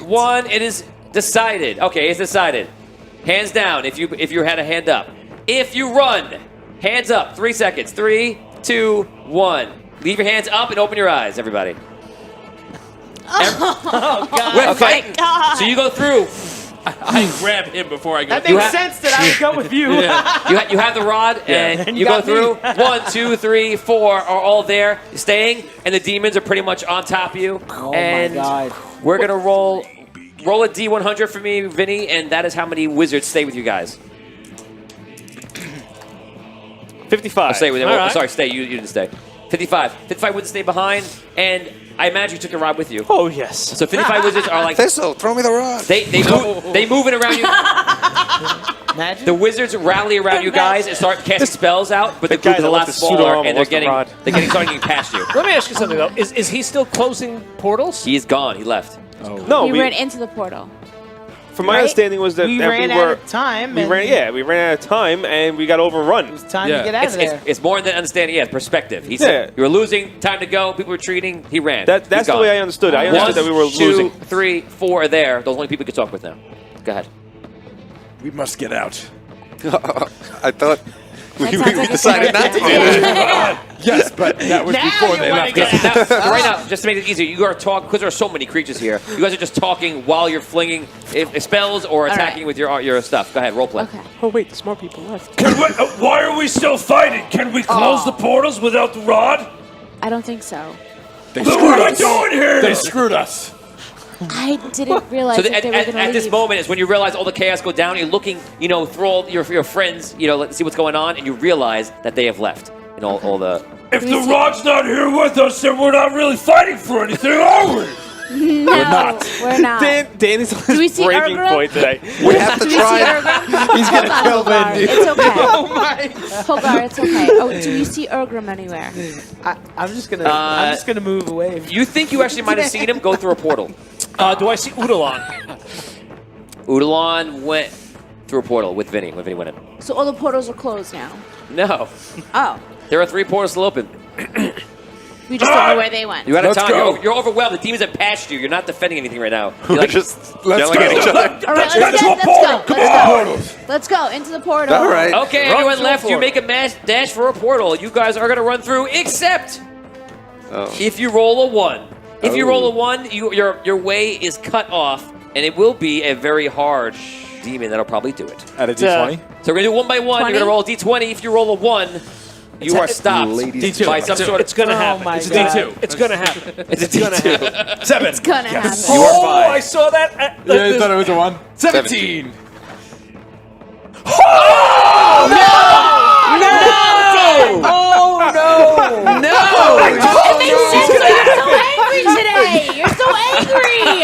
2, 1. It is decided. Okay, it's decided. Hands down if you had a hand up. If you run, hands up. 3 seconds. 3, 2, 1. Leave your hands up and open your eyes, everybody. Oh God. We're fighting. So you go through. I grab him before I go That through. makes sense that I would go with you. You have the rod, and And you you go got through. me. 1, 2, 3, 4 are all there, staying, and the demons are pretty much on top of you. Oh and my God. we're gonna roll a D100 for me, Vinny, and that is how many wizards stay with you guys. 55. Stay with you. All right. Sorry, stay. You didn't stay. 55. 55 wizards stay behind, and I imagine you took the rod with you. Oh, yes. So 55 wizards are like Thistle, throw me the rod. they move it around you. Imagine. The wizards rally around you guys and start casting spells out, but the The guy group is a that lot left his suit smaller, on and lost the rod. they're getting starting past you. Let me ask you something though. Is he still closing portals? He's gone. He left. No, We we, ran into the portal. from my right? understanding was that we that ran we out were... of time. We and ran out of time, and we got overrun. It was time Yeah. to get out of there. It's more than understanding. Yeah, perspective. He said you were losing. Time to go. People were retreating. He ran. That's He's the gone. way I understood it. I understood that we were 1, 2, losing. 3, 4 are there. Those are the only people you can talk with now. Go ahead. We must get out. I thought we That sounds like a decided good not to idea. get it. Yes, but that was before they left us. Now, right now, just to make it easier, you are talking because there are so many creatures here. You guys are just talking while you're flinging spells or attacking with your stuff. Go ahead, role play. Okay. Oh, wait, the smart people left. Why are we still fighting? Can we close the portals without the rod? I don't think so. They What screwed are we us. doing here? They screwed us. I didn't realize So that they were going to at leave. this moment is when you realize all the chaos go down. You're looking, through all your friends, let's see what's going on, and you realize that they have left. And all the. If the rod's not here with us, then we're not really fighting for anything, are we? No, we're not. Danny's on Do we his see breaking Urgra? point today. We have to Do we see try. Urgram? He's gonna kill Hogar. Vinny. It's okay. Oh my! Hogar, it's okay. Oh, do you see Urgram anywhere? I'm just gonna move away. You think you actually might have seen him go through a portal? Do I see Udalon? Udalon went through a portal with Vinny when Vinny went in. So all the portals are closed now. No, Oh, there are 3 portals still open. we just don't know where they went. You're out of Let's time. go. You're overwhelmed. The demons have passed you. You're not defending anything right now. You're We're like, just Let's yelling go. at each other. All right, let's go. Let's go into the portal. All right. okay, Run everyone through left. a You portal. make a mass dash for a portal. You guys are going to run through, except Oh. if you roll a 1. If you roll a 1, your way is cut off, and it will be a very hard demon that'll probably do it. At a D20? So we're going to do 1 by 1. You're 20? going to roll a d20. If you roll a 1, you are stopped Ladies by some sort of... It's gonna happen. my It's God. D2. It's gonna happen. It's a D2. 7. It's gonna happen. You are 5. I saw that. Yeah, I thought it was a 1. 17. No! angry!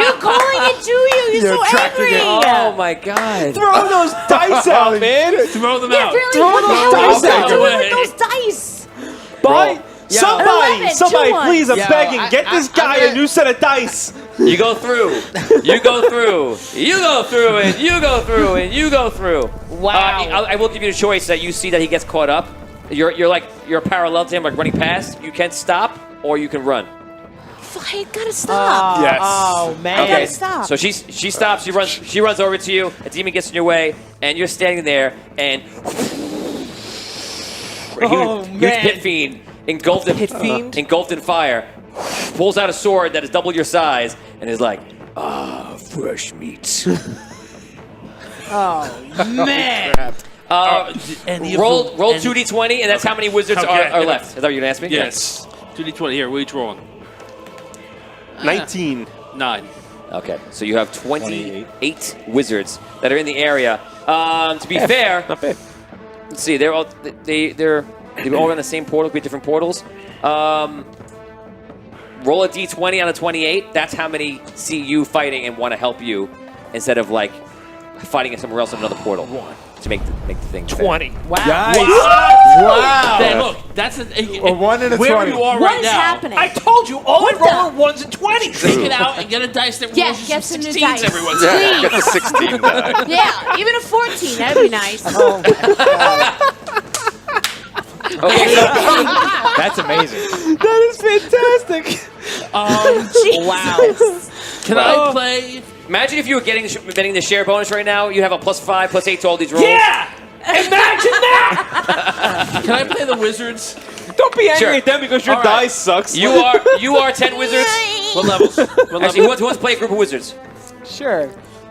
You're calling it to you. You're so angry. Oh my god. Throw those dice out, man. Throw them Yeah, out. really? Throw What the those hell are dice you out. doing with those dice? Buy somebody, 11, somebody, 2-1. please, I'm Yo, begging, get this guy a new set of dice. You go through. You go through. You go through it. You go through it. You go through. Wow. I will give you the choice that you see that he gets caught up. You're parallel to him, like running past. You can stop or you can run. I gotta stop. Yes. Oh man. I gotta stop. So she stops. She runs over to you. A demon gets in your way, and you're standing there, and huge pit fiend engulfed in fire pulls out a sword that is double your size and is like, fresh meat. Oh man. Roll 2d20, and that's how many wizards are left. Is that what you're gonna ask me? Yes. 2d20 here. What are you drawing? 19. 9. Okay, so you have 28 wizards that are in the area. To be fair, Not bad. let's see, they're all on the same portal, be different portals. Roll a d20 on a 28. That's how many see you fighting and want to help you, instead of like fighting somewhere else in another portal to make the thing fair. 20. Wow. Wow. Then look, that's a 1 and a where 20. you are What right is now. happening? I told you, all I roll are 1s and 20s. Take it out and get a dice that Yeah, rolls you get some some new 16s dice. every once Yeah, in a get the 16 die. Yeah, even a 14. That'd be nice. Okay, so That's amazing. That is fantastic. Wow. Can I play? imagine if you were getting the share bonus right now. You have a +5, +8 to all these rolls. Yeah! Imagine that! Can I play the wizards? Don't be angry Sure. at them because your All right. dice sucks. You are 10 wizards. What levels? What Actually, levels? who wants to play a group of wizards? Sure.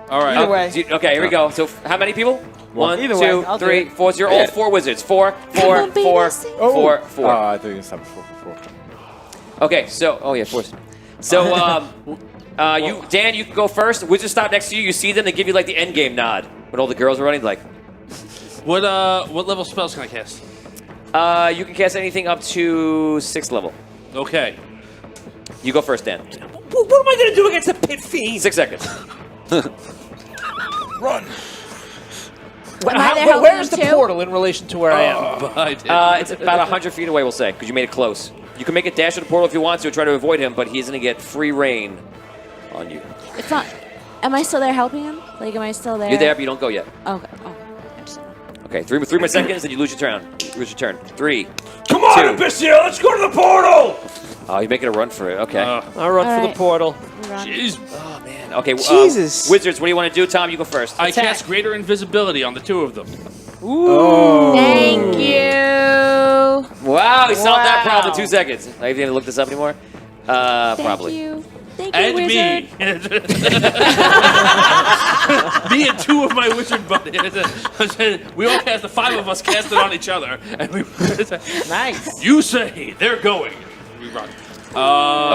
All right. Either way. Okay, here we go. So how many people? 1, Either way, 2, I'll do 3, it. 4. So you're all 4 wizards. 4, 4, on, baby, 4, sing. 4, 4. I thought you were going to stop before. Okay, so yeah, 4. So you Dan, you can go first. Wizards stop next to you. You see them. They give you like the end game nod when all the girls are running. Like, What level spells can I cast? you can cast anything up to 6th level. Okay. You go first, Dan. What am I going to do against the pit fiend? 6 seconds. Run. Am I there helping Where's him the too? portal in relation to where I am? Behind him. It's about 100 feet away, we'll say, because you made it close. You can make a dash to the portal if you want to, try to avoid him, but he's going to get free reign on you. It's not. Am I still there helping him? Like, am I still there? You're there, but you don't go yet. Okay. Oh. I'm just- Okay, 3 more seconds, and you lose your turn. Lose your turn. 3. Come on, 2. Abyssia, let's go to the portal! Oh, you're making a run for it. Okay. I'll run All for the right. portal. Run. Jeez. Oh, man. Okay, Jesus. Wizards, what do you want to do? Tom, you go first. I cast greater invisibility on the 2 of them. Thank you. Wow, he solved that Wow. problem in 2 seconds. Are you going to look this up anymore? Probably. Thank you. Thank you, And wizard. Me and 2 of my wizard buddies. We all cast, the 5 of us cast it on each other. And we, Nice. you say they're going. We run.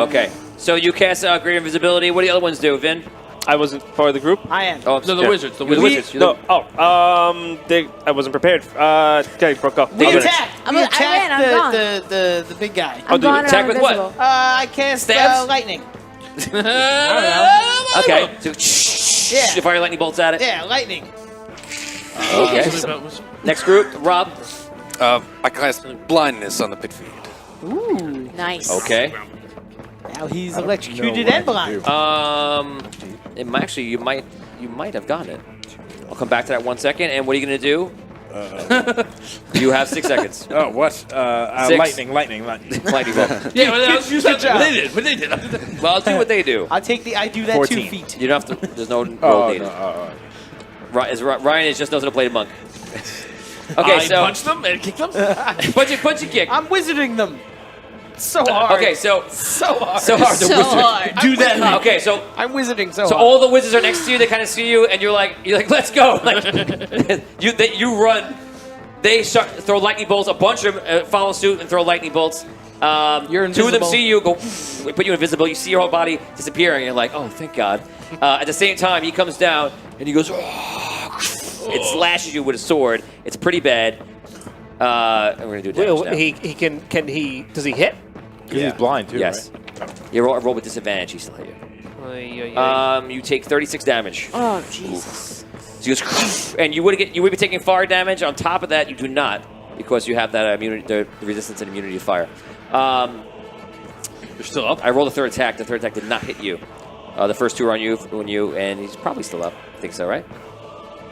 Okay. So you cast Greater Invisibility. What do the other ones do, Vin? I wasn't part of the group. I am. Oh, No, the yeah. wizards. The You're the wizards. wizards. You're No. I wasn't prepared. Okay, Brooke, go. We Okay. attacked. I'm- We I ran, I'm gone. attacked the big guy. I'm dude, gone attack and with I'm what? invisible. I cast Stabs? lightning. Okay. So Yeah. you fire lightning bolts at it. Yeah, lightning. Okay. Next group, Rob. I cast blindness on the pit fiend. Ooh. Nice. Okay. Now he's I don't electrocuted know what and I can blind. do. It might, actually, you might have gotten it. I'll come back to that 1 second. And what are you gonna do? You have 6 seconds. Oh, what? 6. Lightning. Lightning bolt. Yeah, well, what they did. Well, I'll do what they do. I do that 14. 2 feet. You don't have to. There's no roll Oh, needed. no. Ryan just knows how to play the monk. Okay, I so punch them and kick them. punch and kick. I'm wizarding them. So hard. Okay, so So hard. so hard. The So wizard. hard. Do that. Okay, so I'm wizarding so so hard. all the wizards are next to you. They kind of see you, and you're like, let's go. Like, you run. They start throw lightning bolts. A bunch of them follow suit and throw lightning bolts. You're 2 of them invisible. see you, go, we put you invisible. You see your whole body disappearing, and you're like, oh, thank God. At the same time, he comes down and he goes, it slashes you with a sword. It's pretty bad. And we're gonna do damage now. He can he does he hit? Because he's blind, too, Yes. right? You roll with disadvantage. He still hit you. You take 36 damage. Oh, Jesus. So you goes, and you would be taking fire damage. On top of that, you do not, because you have that immunity, the resistance and immunity to fire. You're still up? I rolled a third attack. The third attack did not hit you. The first two are on you, and he's probably still up. I think so, right?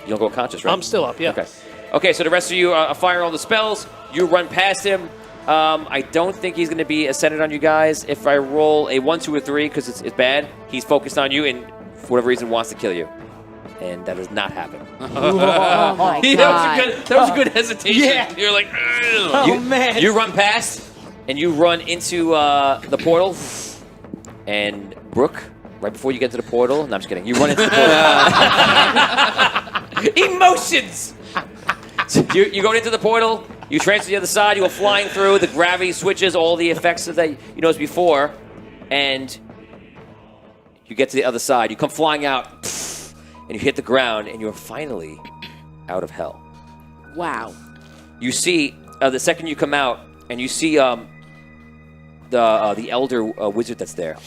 You don't go unconscious, right? I'm still up, yeah. Okay. Okay, so the rest of you are firing all the spells. You run past him. I don't think he's going to be ascended on you guys. If I roll a 1, 2, or 3, because it's bad, he's focused on you and, for whatever reason, wants to kill you. And that does not happen. Oh, my God. That was a good hesitation. Yeah. You're like, Man. You run past, and you run into the portal. And Brooke, right before you get to the portal, no, I'm just kidding. You run into the portal. Emotions! So you go into the portal, you transfer to the other side, you go flying through, the gravity switches, all the effects that you noticed before, and you get to the other side. You come flying out, and you hit the ground, and you're finally out of hell. Wow. You see, the second you come out, and you see the elder wizard that's there.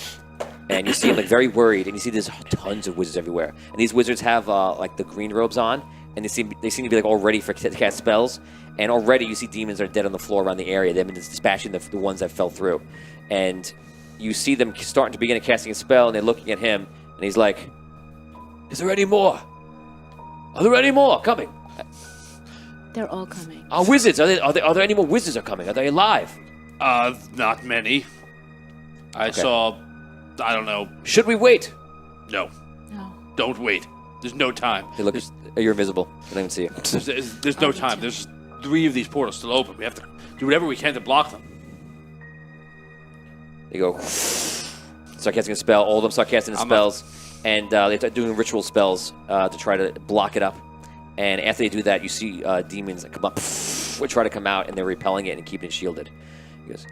And you see him like very worried, and you see there's tons of wizards everywhere. And these wizards have like the green robes on, and they seem to be like all ready to cast spells. And already you see demons are dead on the floor around the area. They've been dispatching the ones that fell through. And you see them starting to begin casting a spell, and they're looking at him, and he's like, "Is there any more? Are there any more coming? They're all coming. Are wizards? Are there any more wizards are coming? Are they alive? Not many. I saw, I don't know. Should we wait?" No. No. Don't wait. There's no time. They look. You're invisible. I don't even see you. There's no time. There's 3 of these portals still open. We have to do whatever we can to block them. They go, start casting a spell. All of them start casting the spells. And they start doing ritual spells to try to block it up. And after they do that, you see demons that come up, would try to come out, and they're repelling it and keeping it shielded. He goes,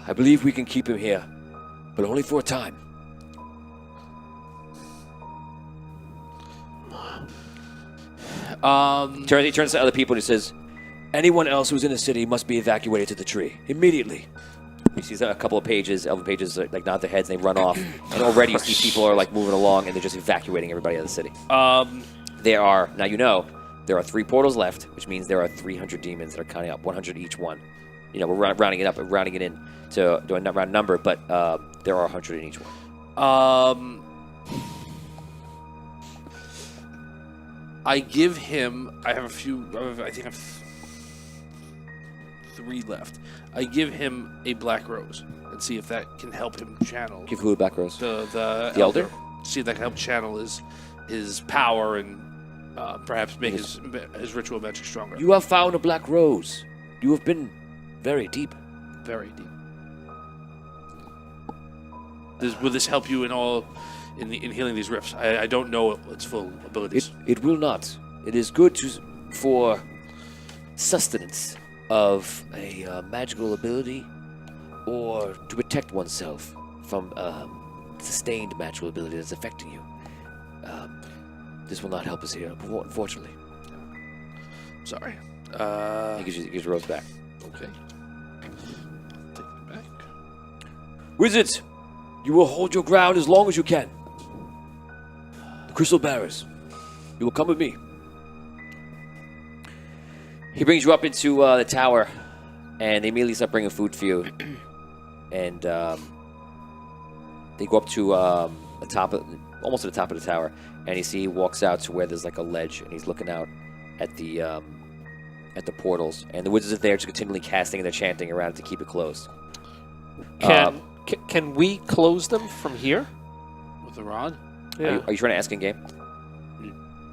"I believe we can keep him here, but only for a time." He turns to other people and he says, "Anyone else who's in the city must be evacuated to the tree immediately." He sees a couple of elven pages like nod their heads and they run off. And already you see people are like moving along and they're just evacuating everybody out of the city. There are 3 portals left, which means there are 300 demons that are counting up, 100 each one. You know, we're rounding it up and rounding it in to do a round number, but there are 100 in each one. I give him. I have a few. I think I have 3 left. I give him a black rose and see if that can help him channel. Give who a black rose? The elder. See if that can help channel his power and perhaps make his ritual magic stronger. You have found a black rose. You have been very deep. Very deep. Will this help you in healing these rifts? I don't know its full abilities. It will not. It is good for sustenance of a magical ability, or to protect oneself from sustained magical ability that's affecting you. This will not help us here, unfortunately. Sorry. He gives you rose back. Okay. Take it back. Wizards, you will hold your ground as long as you can. The Crystal Bearers, you will come with me. He brings you up into the tower, and they immediately start bringing food for you. And they go up to almost to the top of the tower, and you see he walks out to where there's like a ledge, and he's looking out at the portals. And the wizards are there, just continually casting and they're chanting around it to keep it closed. Can we close them from here? With the rod? Yeah. Are you trying to ask in game?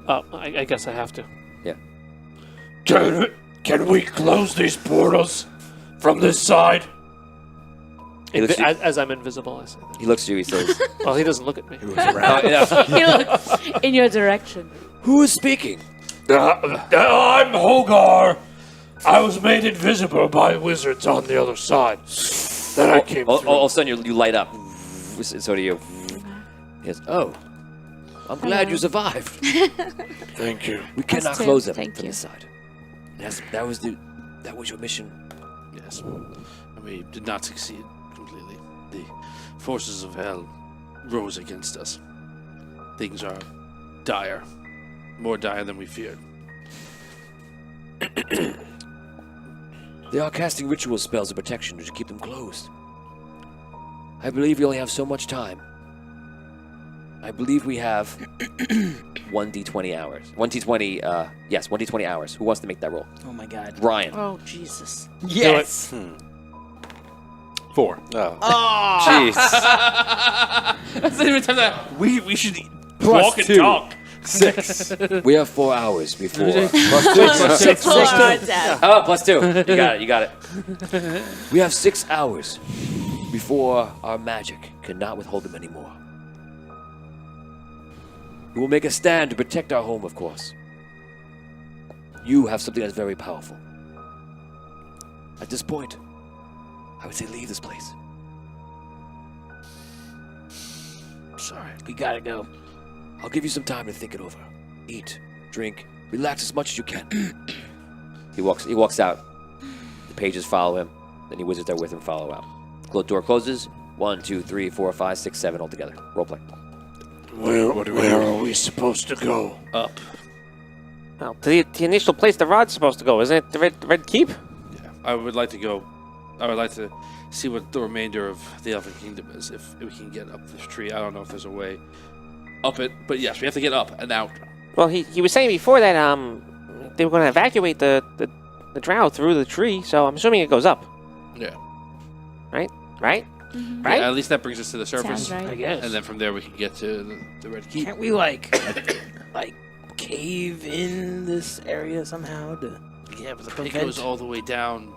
I guess I have to. Yeah. Can we close these portals from this side? As I'm invisible, I say that. He looks at you. He says, "Well, he doesn't look at me." He looks in your direction. "Who is speaking?" I'm Hogar. I was made invisible by wizards on the other side. Then I came through. All of a sudden, you light up. So do you. He goes, "Oh, I'm glad you survived." Thank you. We cannot Us too. close them Thank from you. this side. That was your mission. Yes. And we did not succeed completely. The forces of hell rose against us. Things are dire. More dire than we feared. They are casting ritual spells of protection to keep them closed. I believe we only have so much time. I believe we have 1d20 hours. 1d20, yes, 1d20 hours. Who wants to make that roll? Oh my God. Ryan. Oh, Jesus. Yes. 4. Oh. Oh. Jeez. That's not even time that we should Plus walk and 2. talk. 6. We have 4 hours before. Plus 6. Oh, plus 2. You got it. We have 6 hours before our magic cannot withhold them anymore. We will make a stand to protect our home, of course. You have something that's very powerful. At this point, I would say leave this place. Sorry. We gotta go. I'll give you some time to think it over. Eat, drink, relax as much as you can. He walks out. The pages follow him. Then the wizards that are with him follow out. Door closes. 1, 2, 3, 4, 5, 6, 7 altogether. Roleplay. Where are we supposed to go? Up. Well, to the initial place the rod's supposed to go, isn't it? The Red Keep? Yeah. I would like to go. I would like to see what the remainder of the Elven Kingdom is. If we can get up this tree. I don't know if there's a way up it. But yes, we have to get up and out. Well, he was saying before that they were going to evacuate the drow through the tree, so I'm assuming it goes up. Yeah. Right? Mm-hmm. Right? Yeah, at least that brings us to the surface. Sounds right. I guess. And then from there we can get to the Red Keep. Can't we like cave in this area somehow to? Yeah, but the pit prevent- goes all the way down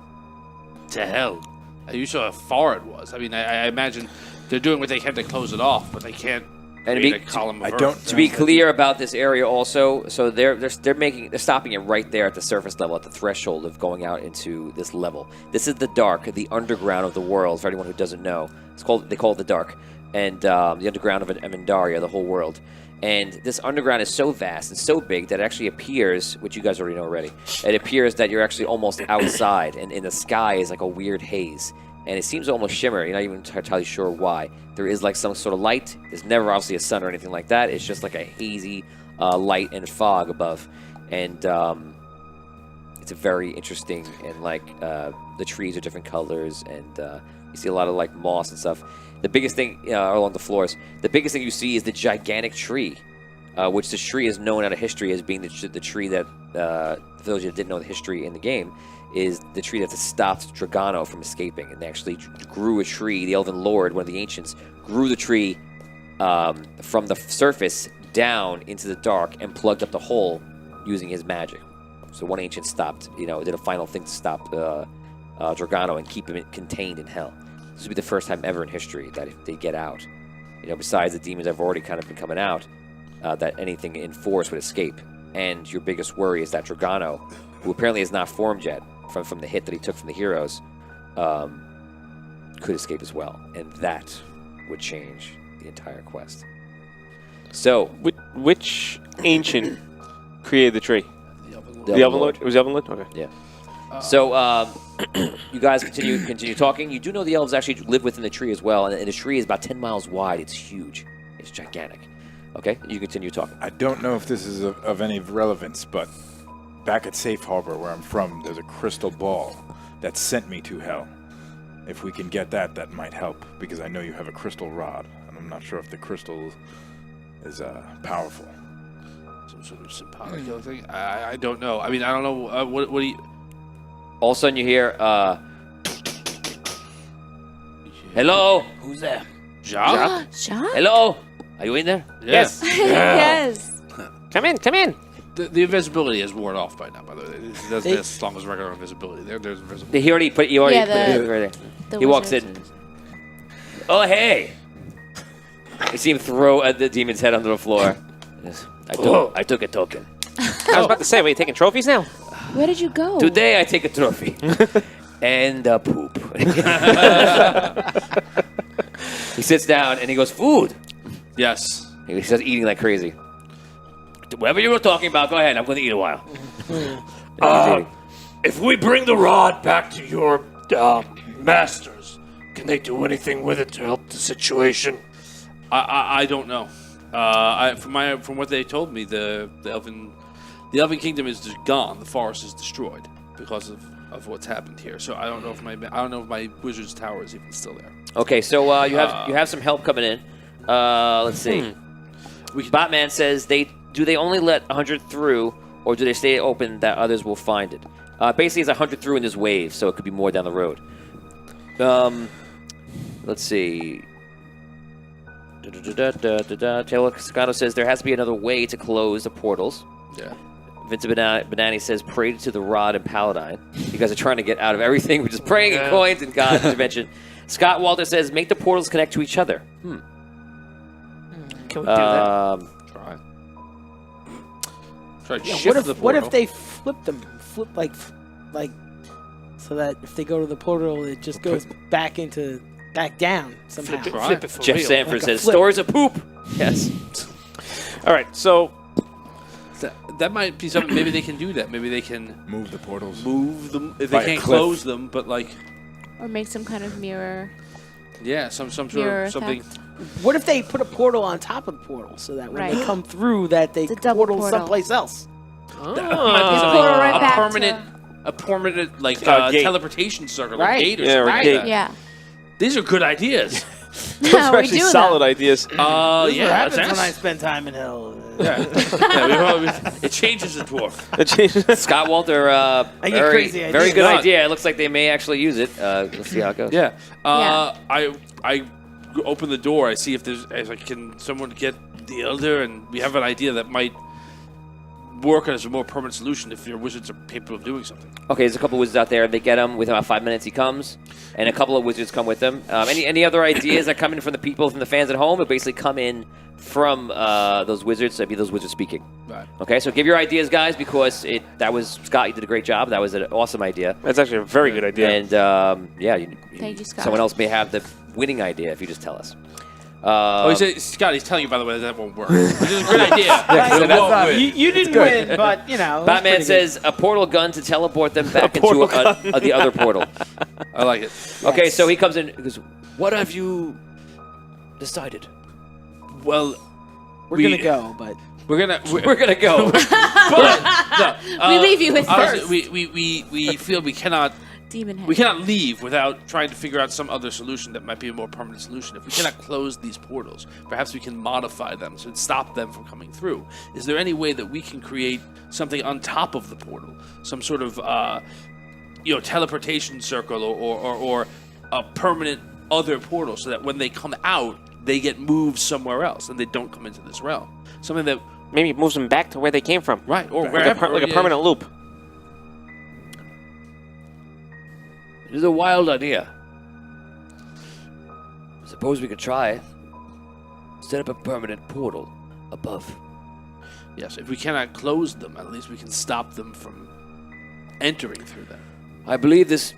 to hell. And you saw how far it was. I mean, I imagine they're doing what they can to close it off, but they can't And create a column of I earth. don't- To be clear about this area also, so they're stopping it right there at the surface level, at the threshold of going out into this level. This is the dark, the underground of the world. For anyone who doesn't know, they call it the dark, and the underground of Emendaria, the whole world. And this underground is so vast and so big that it actually appears, which you guys already know already, it appears that you're actually almost outside, and in the sky is like a weird haze. And it seems to almost shimmer. You're not even entirely sure why. There is like some sort of light. There's never obviously a sun or anything like that. It's just like a hazy light and fog above. And it's a very interesting, and like the trees are different colors, and you see a lot of like moss and stuff. The biggest thing along the floors, the biggest thing you see is the gigantic tree, which this tree is known out of history as being the tree that, for those of you that didn't know the history in the game, is the tree that stopped Dragano from escaping. And they actually grew a tree. The Elven Lord, one of the ancients, grew the tree from the surface down into the dark and plugged up the hole using his magic. So one ancient stopped, did a final thing to stop Dragano and keep him contained in hell. This would be the first time ever in history that if they get out, besides the demons that have already kind of been coming out, that anything in force would escape. And your biggest worry is that Dragano, who apparently is not formed yet from the hit that he took from the heroes, could escape as well. And that would change the entire quest. So, Which ancient created the tree? the Elven Lord. It was the Elven Lord? Okay. Yeah. So, you guys continue talking. You do know the elves actually live within the tree as well, and the tree is about 10 miles wide. It's huge. It's gigantic. Okay, you continue talking. I don't know if this is of any relevance, but back at Safe Harbor, where I'm from, there's a crystal ball that sent me to hell. If we can get that might help, because I know you have a crystal rod, and I'm not sure if the crystal is powerful. Some sort of symbolic thing. I don't know. I mean, I don't know. What do you... All of a sudden, you hear, hello? Who's there? Jacques? Jacques? Hello? Are you in there? Yes. Yes. Come in. The invisibility is worn off by now, by the way. It doesn't last as long as regular invisibility. There's invisibility. He already put it right The there. He walks in. wizards. Oh, hey! You see him throw the demon's head onto the floor. Yes, I took a token. I was about to say, were you taking trophies now? Where did you go? Today I take a trophy. And a poop. He sits down and he goes, food! Yes. He starts eating like crazy. Whatever you were talking about, go ahead. I'm going to eat a while. If we bring the rod back to your masters, Can they do anything with it to help the situation? I don't know. From what they told me, the Elven Kingdom is just gone. The forest is destroyed because of what's happened here. So I don't know if my wizard's tower is even still there. Okay, so you have some help coming in. Let's see. Batman says they only let 100 through, or do they stay open that others will find it? Basically, it's 100 through in this wave, so it could be more down the road. Let's see. Taylor Cascato says there has to be another way to close the portals. Yeah. Vincent Banani says pray to the rod and paladine. You guys are trying to get out of everything. We're just praying and coins and God intervention. Scott Walter says make the portals connect to each other. Can we do that? Try to Yeah, shift the what portal. if they flip like so that if they go to the portal, it just goes back down somehow. Flip it for Jeff real. Sanford Like a says flip. stores of poop. Yes. All right, so That might be something. Maybe they can do that. Maybe they can Move the portals. move them if By they a can't cliff. close them. But like, Or make some kind of mirror. yeah, some sort Mirror of something. effect. What if they put a portal on top of the portal so that when they Right. come through, that they It's a double portal portal. someplace else? Might be something, portal right a back permanent like gate. teleportation circle, Right. like gate or Yeah, or something like gate. that. Yeah. These are good ideas. those are we actually do solid them. ideas. This is what Yeah, happens that's- when I spend time in hell. it changes the dwarf. Scott Walter, get very, crazy very ideas. good Not- idea. It looks like they may actually use it. Let's see how it goes. Yeah. Yeah. I open the door. I see if can someone get the elder, and we have an idea that might work as a more permanent solution if your wizards are capable of doing something. Okay, there's a couple wizards out there. They get him. Within about 5 minutes, he comes, and a couple of wizards come with him. Any other ideas that come in from the people, from the fans at home, or basically come in from those wizards? So it'd be those wizards speaking. Right. Okay, so give your ideas, guys, because that was Scott. You did a great job. That was an awesome idea. That's actually a very good idea. And Thank you, Scott. someone else may have the winning idea if you just tell us. Scott, he's telling you, by the way, that won't work. Which is a great idea. It won't win. You didn't win, but, you know. Batman says a portal gun to teleport them back into the other portal. I like it. Okay, so he comes in. He goes, "What have you decided?" Well, We're going to go, but. we're gonna go. but, no, We leave you with honestly, first. we feel we cannot Demon head. We cannot leave without trying to figure out some other solution that might be a more permanent solution. If we cannot close these portals, perhaps we can modify them so stop them from coming through. Is there any way that we can create something on top of the portal, some sort of teleportation circle or a permanent other portal, so that when they come out, they get moved somewhere else and they don't come into this realm? Something that Maybe it moves them back to where they came from. right or Like wherever, a permanent loop. It is a wild idea. Suppose we could try. Set up a permanent portal above. Yes, if we cannot close them, at least we can stop them from entering through them. I believe it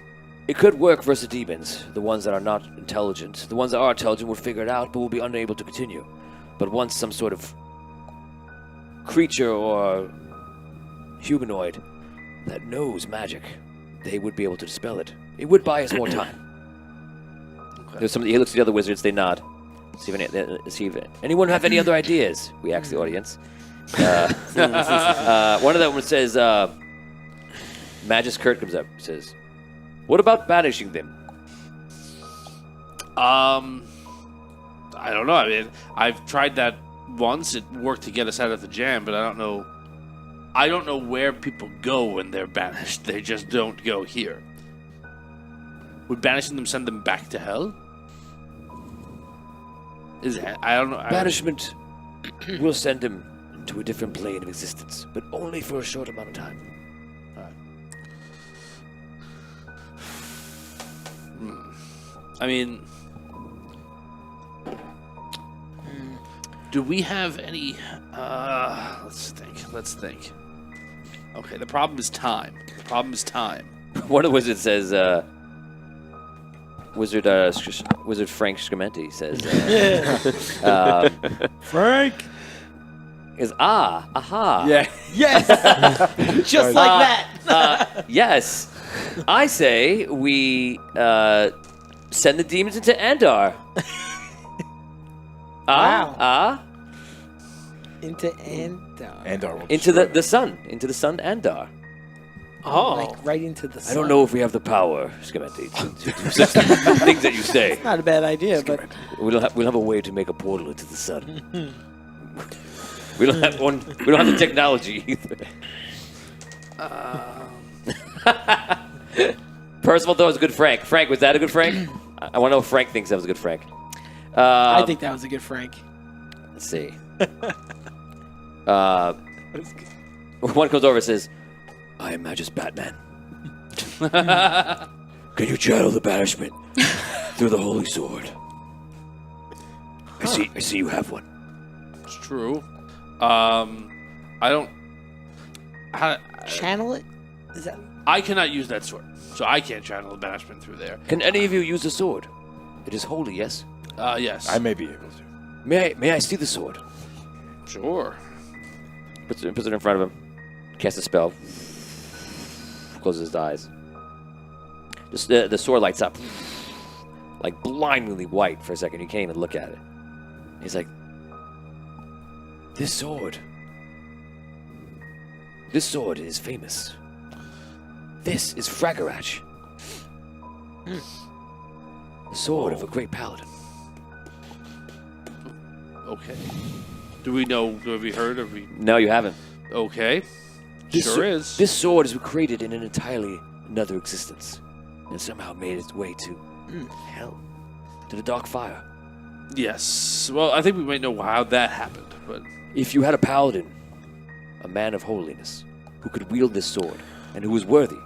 could work versus demons, the ones that are not intelligent. The ones that are intelligent will figure it out, but will be unable to continue. But once some sort of creature or humanoid that knows magic, they would be able to dispel it. It would buy us more time. There's he looks at the other wizards, they nod. See if anyone have any other ideas? We ask the audience. One of them says, Magus Kurt comes up, says, "What about banishing them?" I don't know. I mean, I've tried that once. It worked to get us out of the jam, but I don't know. I don't know where people go when they're banished. They just don't go here. Would banishing them send them back to hell? I don't know. Banishment will send him to a different plane of existence, but only for a short amount of time. I mean, do we have any? Let's think. Okay, the problem is time. One of the wizards says, Wizard Frank Scamenti says, Frank! is aha. Yeah. Yes! Just like that! Yes. I say we Send the demons into Andar. Wow. Into Andar. Andar will Into destroy the sun. Into the sun, Andar. Oh. Like right into the sun. I don't know if we have the power, Scamenti, to do such things that you say. Not a bad idea, but We'll have a way to make a portal into the sun. We don't have one. We don't have the technology either. Percival thought it was a good Frank. Frank, was that a good Frank? I want to know if Frank thinks that was a good Frank. I think that was a good Frank. Let's see. One comes over and says, "I am Magus Batman. Can you channel the banishment through the holy sword? I see you have one." It's true. I don't. Channel it? Is that? I cannot use that sword, so I can't channel the banishment through there. Can any of you use the sword? It is holy, yes? Yes. I may be able to. May I see the sword? Sure. Puts it in front of him. Casts a spell. Closes his eyes. The sword lights up. Like blindingly white for a second. You can't even look at it. He's like, This sword is famous. This is Fragarach. The sword of a great paladin. Okay. Do we know? Have we heard? Have we? No, you haven't. Okay. This Sure is. This sword is created in an entirely another existence, and somehow made its way to hell, to the dark fire. Yes. Well, I think we might know how that happened, but If you had a paladin, a man of holiness, who could wield this sword, and who was worthy,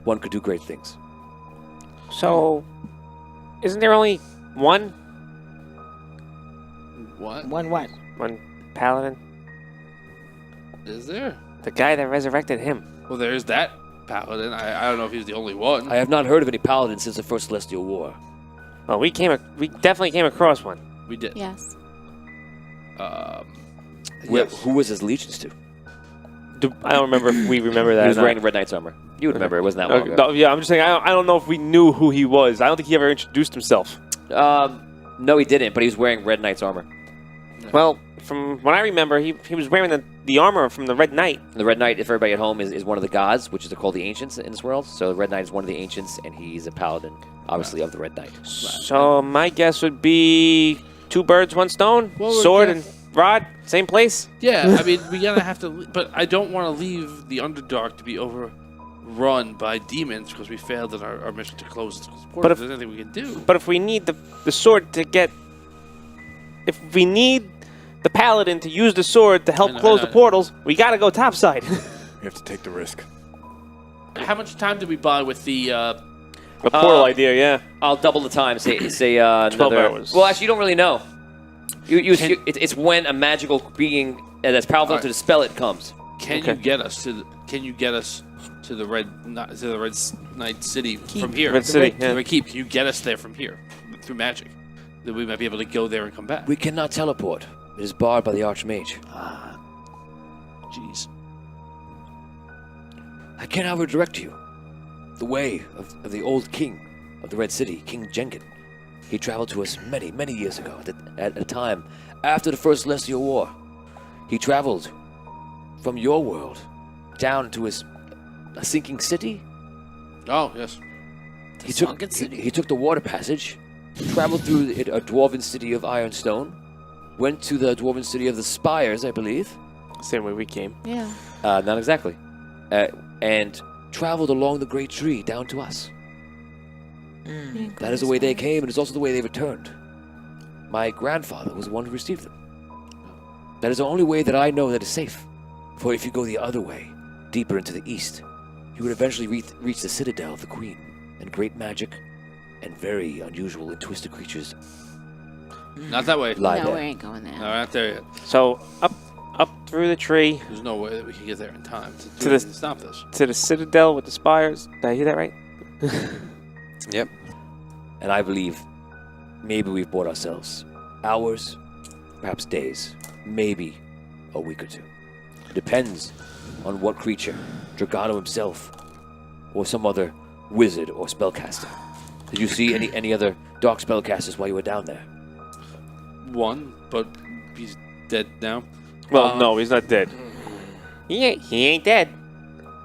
one could do great things. So, isn't there only one what One. paladin? is there? The guy that resurrected him. Well, there's that paladin. I don't know if he's the only one. I have not heard of any paladins since the First Celestial War. Well, we definitely came across one. We did. Yes. Who was his allegiance to? I don't remember if we remember that. He was or not. wearing Red Knight's armor. You would remember, it wasn't that long ago. No, yeah, I'm just saying, I don't know if we knew who he was. I don't think he ever introduced himself. No, he didn't, but he was wearing Red Knight's armor. Well, from what I remember, he was wearing the armor from the Red Knight. The Red Knight, if everybody at home, is one of the gods, which is called the Ancients in this world. So the Red Knight is one of the Ancients, and he's a paladin, obviously, of the Red Knight. So my guess would be 2 birds, 1 stone, Well, sword yeah. and rod, same place. Yeah, I mean, we gotta have to, but I don't want to leave the Underdark to be overrun by demons because we failed in our mission to close the portal. But if- There's anything we can do. But if we need the sword to get, if we need the paladin to use the sword to help close the portals, we gotta go topside. We have to take the risk. How much time did we buy with the? The portal idea, yeah. I'll double the time. Say another. hours. Well, actually, you don't really know. It's when a magical being that's powerful to dispel it comes. Can you get us to? Can you get us to the Red Knight City from here? Red City, yeah. The Red Keep. Can you get us there from here through magic? That we might be able to go there and come back. We cannot teleport. It is barred by the Archmage. Jeez. I cannot redirect you. The way of the old king of the Red City, King Jenkin. He traveled to us many, many years ago, at a time after the First Celestial War. He traveled from your world down to a sinking city. Oh yes. He took the water passage, traveled through a dwarven city of Ironstone, went to the dwarven city of the Spires, I believe. Same way we came. Yeah. Not exactly. And traveled along the Great Tree down to us. That is the way they came, and it's also the way they returned. My grandfather was the one who received them. That is the only way that I know that is safe. For if you go the other way, deeper into the east, you would eventually reach the citadel of the Queen, and great magic, and very unusual and twisted creatures Not that way. lie No, there. we ain't going there. No, we're not there yet. So up through the tree There's no way that we can get there in time To the- to stop this. to the citadel with the spires. Did I hear that right? Yep. And I believe maybe we've bought ourselves hours, perhaps days, maybe a week or two. Depends on what creature, Dragano himself, or some other wizard or spellcaster Did you see any other dark spellcasters while you were down there? One, but he's dead now. Well, no, he's not dead. He ain't dead.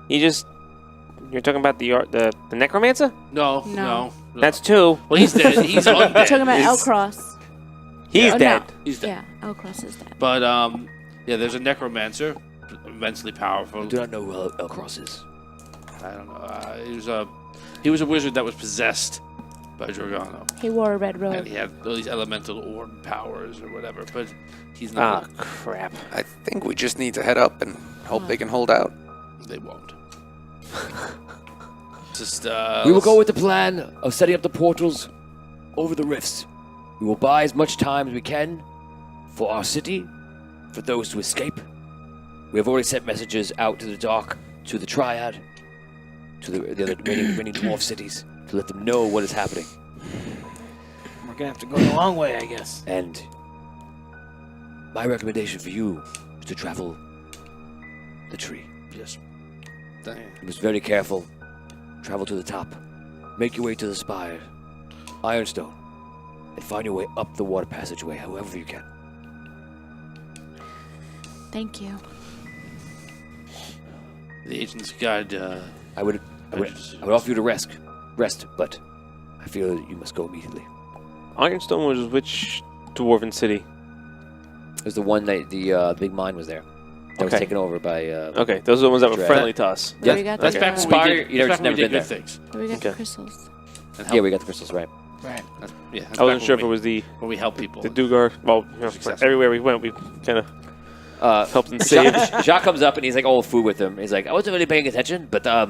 You're talking about the necromancer? No. That's two. Well, he's dead. He's undead. We're talking about Elcross. He's Oh, dead. No. He's dead. Yeah, Elcross is dead. But there's a necromancer, immensely powerful. I do not know who Elcross is. I don't know. He was a wizard that was possessed by Dragano, He wore a red robe. and he had all these elemental orb powers or whatever. But he's Ah, not. crap. I think we just need to head up and hope they can hold out. They won't. Just We will go with the plan of setting up the portals over the rifts. We will buy as much time as we can for our city, for those to escape. We have already sent messages out to the Dark, to the Triad, to the other remaining dwarf cities, to let them know what is happening. We're gonna have to go the long way, I guess. And my recommendation for you is to travel the tree. Yes. Be very careful. Travel to the top. Make your way to the spire, Ironstone, and find your way up the water passageway however you can. Thank you. The agent's guide. I would offer you to rest, but I feel that you must go immediately. Ironstone was which dwarven city? It was the one that the big mine was there. That was Okay. taken over by. Okay, those are the ones that were Dread. friendly to us. Where we got That's the, back when Spire, we did. you That's never- back when never we did been good there. things. where we got Okay. the crystals. And Yeah, we got the crystals right. Right. Yeah, that's I wasn't back sure when if it was the when we help people. Dugar. Well, Successful. everywhere we went, we kind of helped and Jacques, saved. Jacques comes up and he's like all food with him. He's like, I wasn't really paying attention, but are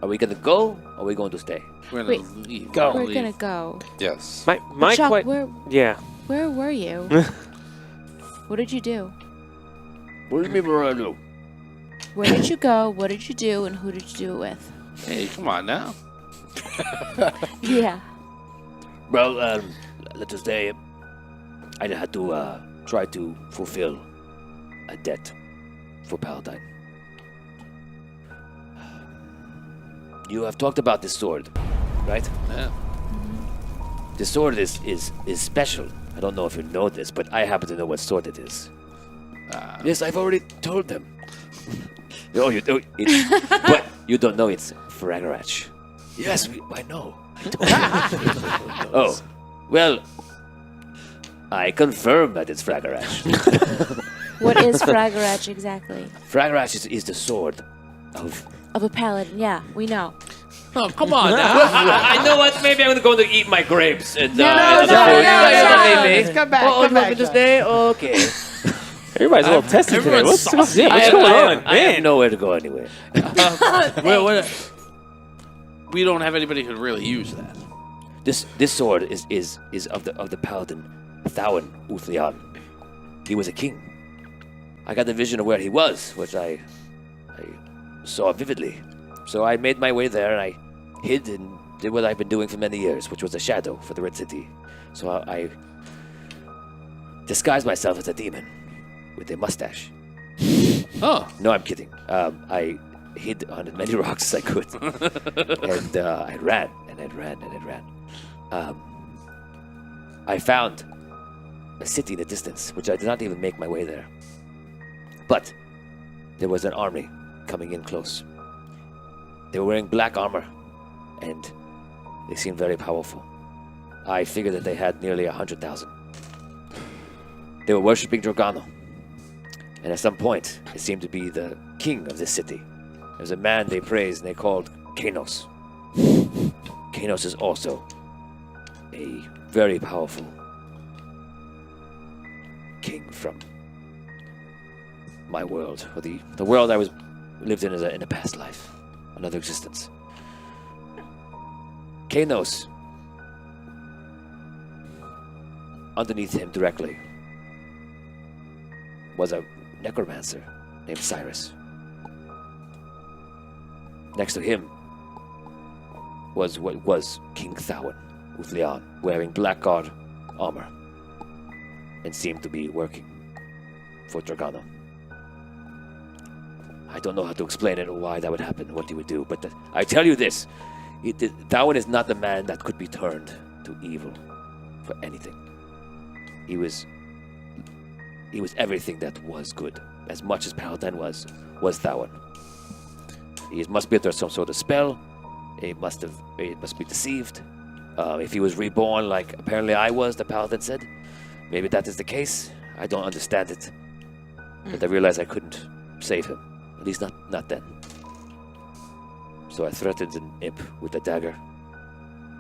we gonna go? Or are we going to stay? We're Wait. gonna leave. Go. We're gonna go. Yes. My Jacques, quite. Yeah. where were you? What did you do? What do you mean we're gonna do? Where did you go? What did you do? And who did you do it with? Hey, come on now. Yeah. Well, let's just say I had to try to fulfill a debt for Paladine. You have talked about this sword, right? Yeah. The sword is special. I don't know if you know this, but I happen to know what sword it is. Yes, I've already told them. Oh, you do. But you don't know it's Fragarach. Yes, I know. I don't. Oh, well, I confirm that it's Fragarach. What is Fragarach exactly? Fragarach is the sword of. Of a paladin. Yeah, we know. Oh, come on now. I know what. Maybe I'm gonna go to eat my grapes. And, No, Let's come back. Oh, come you want back. me to stay? Okay. Everybody's a little testy today. everyone's What's saucy. going on? I have nowhere to go anyway. We don't have anybody who could really use that. This sword is of the paladin Thawin Uthlian. He was a king. I got the vision of where he was, which I saw vividly. So I made my way there and I hid and did what I've been doing for many years, which was a shadow for the Red City. So I disguised myself as a demon with a mustache. Oh. No, I'm kidding. I hid on as many rocks as I could. And I ran, and I ran, and I ran. I found a city in the distance, which I did not even make my way there. But there was an army coming in close. They were wearing black armor, and they seemed very powerful. I figured that they had nearly 100,000. They were worshipping Dragano. And at some point, it seemed to be the king of this city. There was a man they praised and they called Kanos. Kanos is also a very powerful king from my world, or the world I lived in in a past life, another existence. Kanos, underneath him directly, was a necromancer named Cyrus. Next to him was what was King Thawin Uthlian, wearing black guard armor, and seemed to be working for Dragano. I don't know how to explain it or why that would happen, what he would do, but I tell you this, Darwin is not the man that could be turned to evil for anything. He was everything that was good. As much as Paladin was Darwin. He must be under some sort of spell. He must be deceived. If he was reborn like apparently I was, the Paladin said, maybe that is the case. I don't understand it. But I realized I couldn't save him. At least not then. So I threatened an imp with a dagger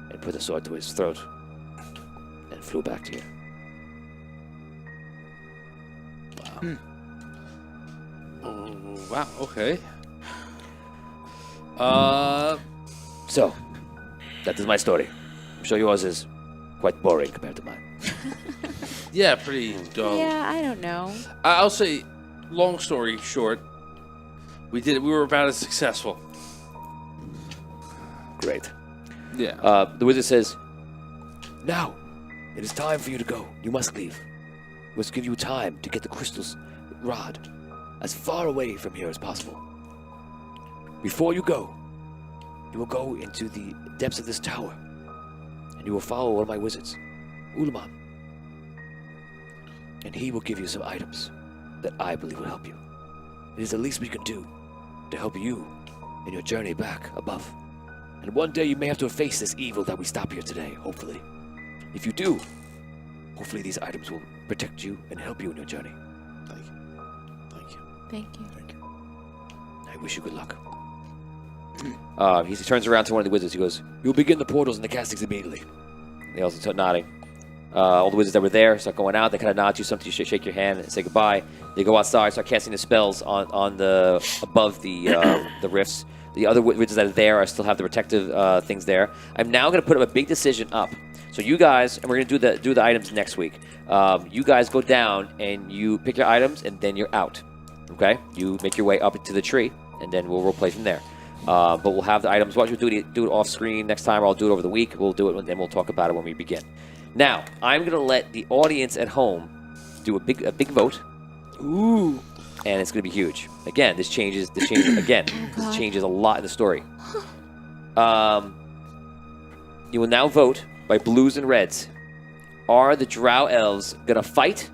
and put a sword to his throat and flew back to here. Oh, wow. Okay. So, that is my story. I'm sure yours is quite boring compared to mine. Yeah, pretty dull. Yeah, I don't know. I'll say, long story short, we did it. We were about as successful. Great. Yeah. The wizard says, now, it is time for you to go. You must leave. We must give you time to get the crystal's rod as far away from here as possible. Before you go, you will go into the depths of this tower, and you will follow one of my wizards, Ulaman. And he will give you some items that I believe will help you. It is the least we can do to help you in your journey back above. And one day you may have to face this evil that we stop here today, hopefully. If you do, hopefully these items will protect you and help you in your journey. Thank you. Thank you. Thank you. Thank you. I wish you good luck. He turns around to one of the wizards. He goes, "You'll begin the portals and the castings immediately." They also start nodding. All the wizards that were there start going out. They kind of nod to you, something you shake your hand and say goodbye. They go outside, start casting the spells on the above the rifts. The other wizards that are there still have the protective things there. I'm now going to put up a big decision up. So you guys, and we're going to do the items next week. You guys go down and you pick your items, and then you're out. Okay? You make your way up into the tree, and then we'll roleplay from there. But we'll have the items. Why don't you do it off screen next time, or I'll do it over the week. We'll do it, and then we'll talk about it when we begin. Now, I'm going to let the audience at home do a big vote. Ooh. And it's going to be huge. Again, this changes again. This changes a lot in the story. You will now vote by blues and reds. Are the Drow elves going to fight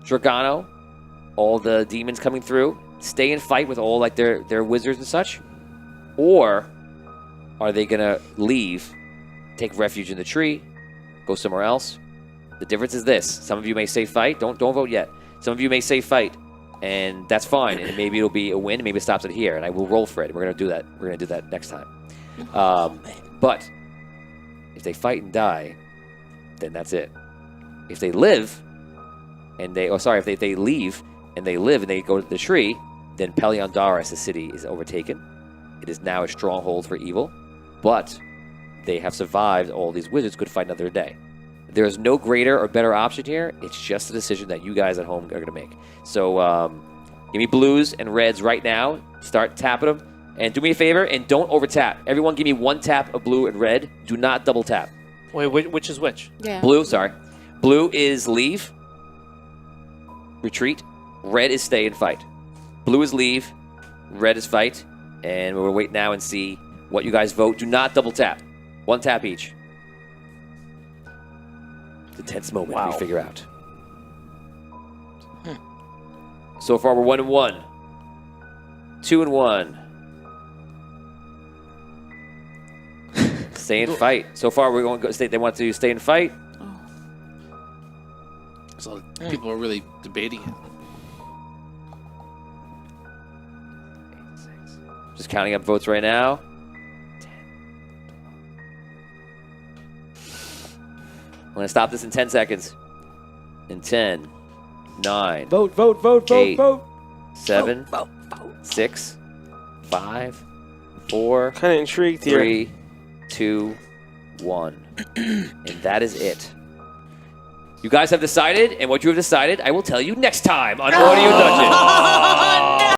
Dragano, all the demons coming through, stay and fight with all like their wizards and such? Or are they going to leave, take refuge in the tree, go somewhere else? The difference is this. Some of you may say fight. Don't vote yet. Some of you may say fight, and that's fine. And maybe it'll be a win. Maybe it stops it here, and I will roll for it. We're going to do that. We're going to do that next time. But if they fight and die, then that's it. If they live, and if they leave and they live and they go to the tree, then Peliondaris, the city, is overtaken. It is now a stronghold for evil, but they have survived. All these wizards could fight another day. There is no greater or better option here. It's just a decision that you guys at home are going to make. So give me blues and reds right now. Start tapping them. And do me a favor and don't over tap. Everyone give me one tap of blue and red. Do not double tap. Wait, which is which? Yeah. Blue, sorry. Blue is leave, retreat. Red is stay and fight. Blue is leave, red is fight. And we'll wait now and see what you guys vote. Do not double tap. One tap each. It's a tense moment we figure out. So far, we're 1-1. 2-1. Stay and fight. So far, we're going to stay. They want to stay and fight. So people are really debating it. Just counting up votes right now. 10. I'm going to stop this in 10 seconds. In 10, 9, Vote, 8, vote. 7, 6, 5, 4, Kind of intrigued here. 3, 2, 1. And that is it. You guys have decided, and what you have decided, I will tell you next time on Audio Dungeon.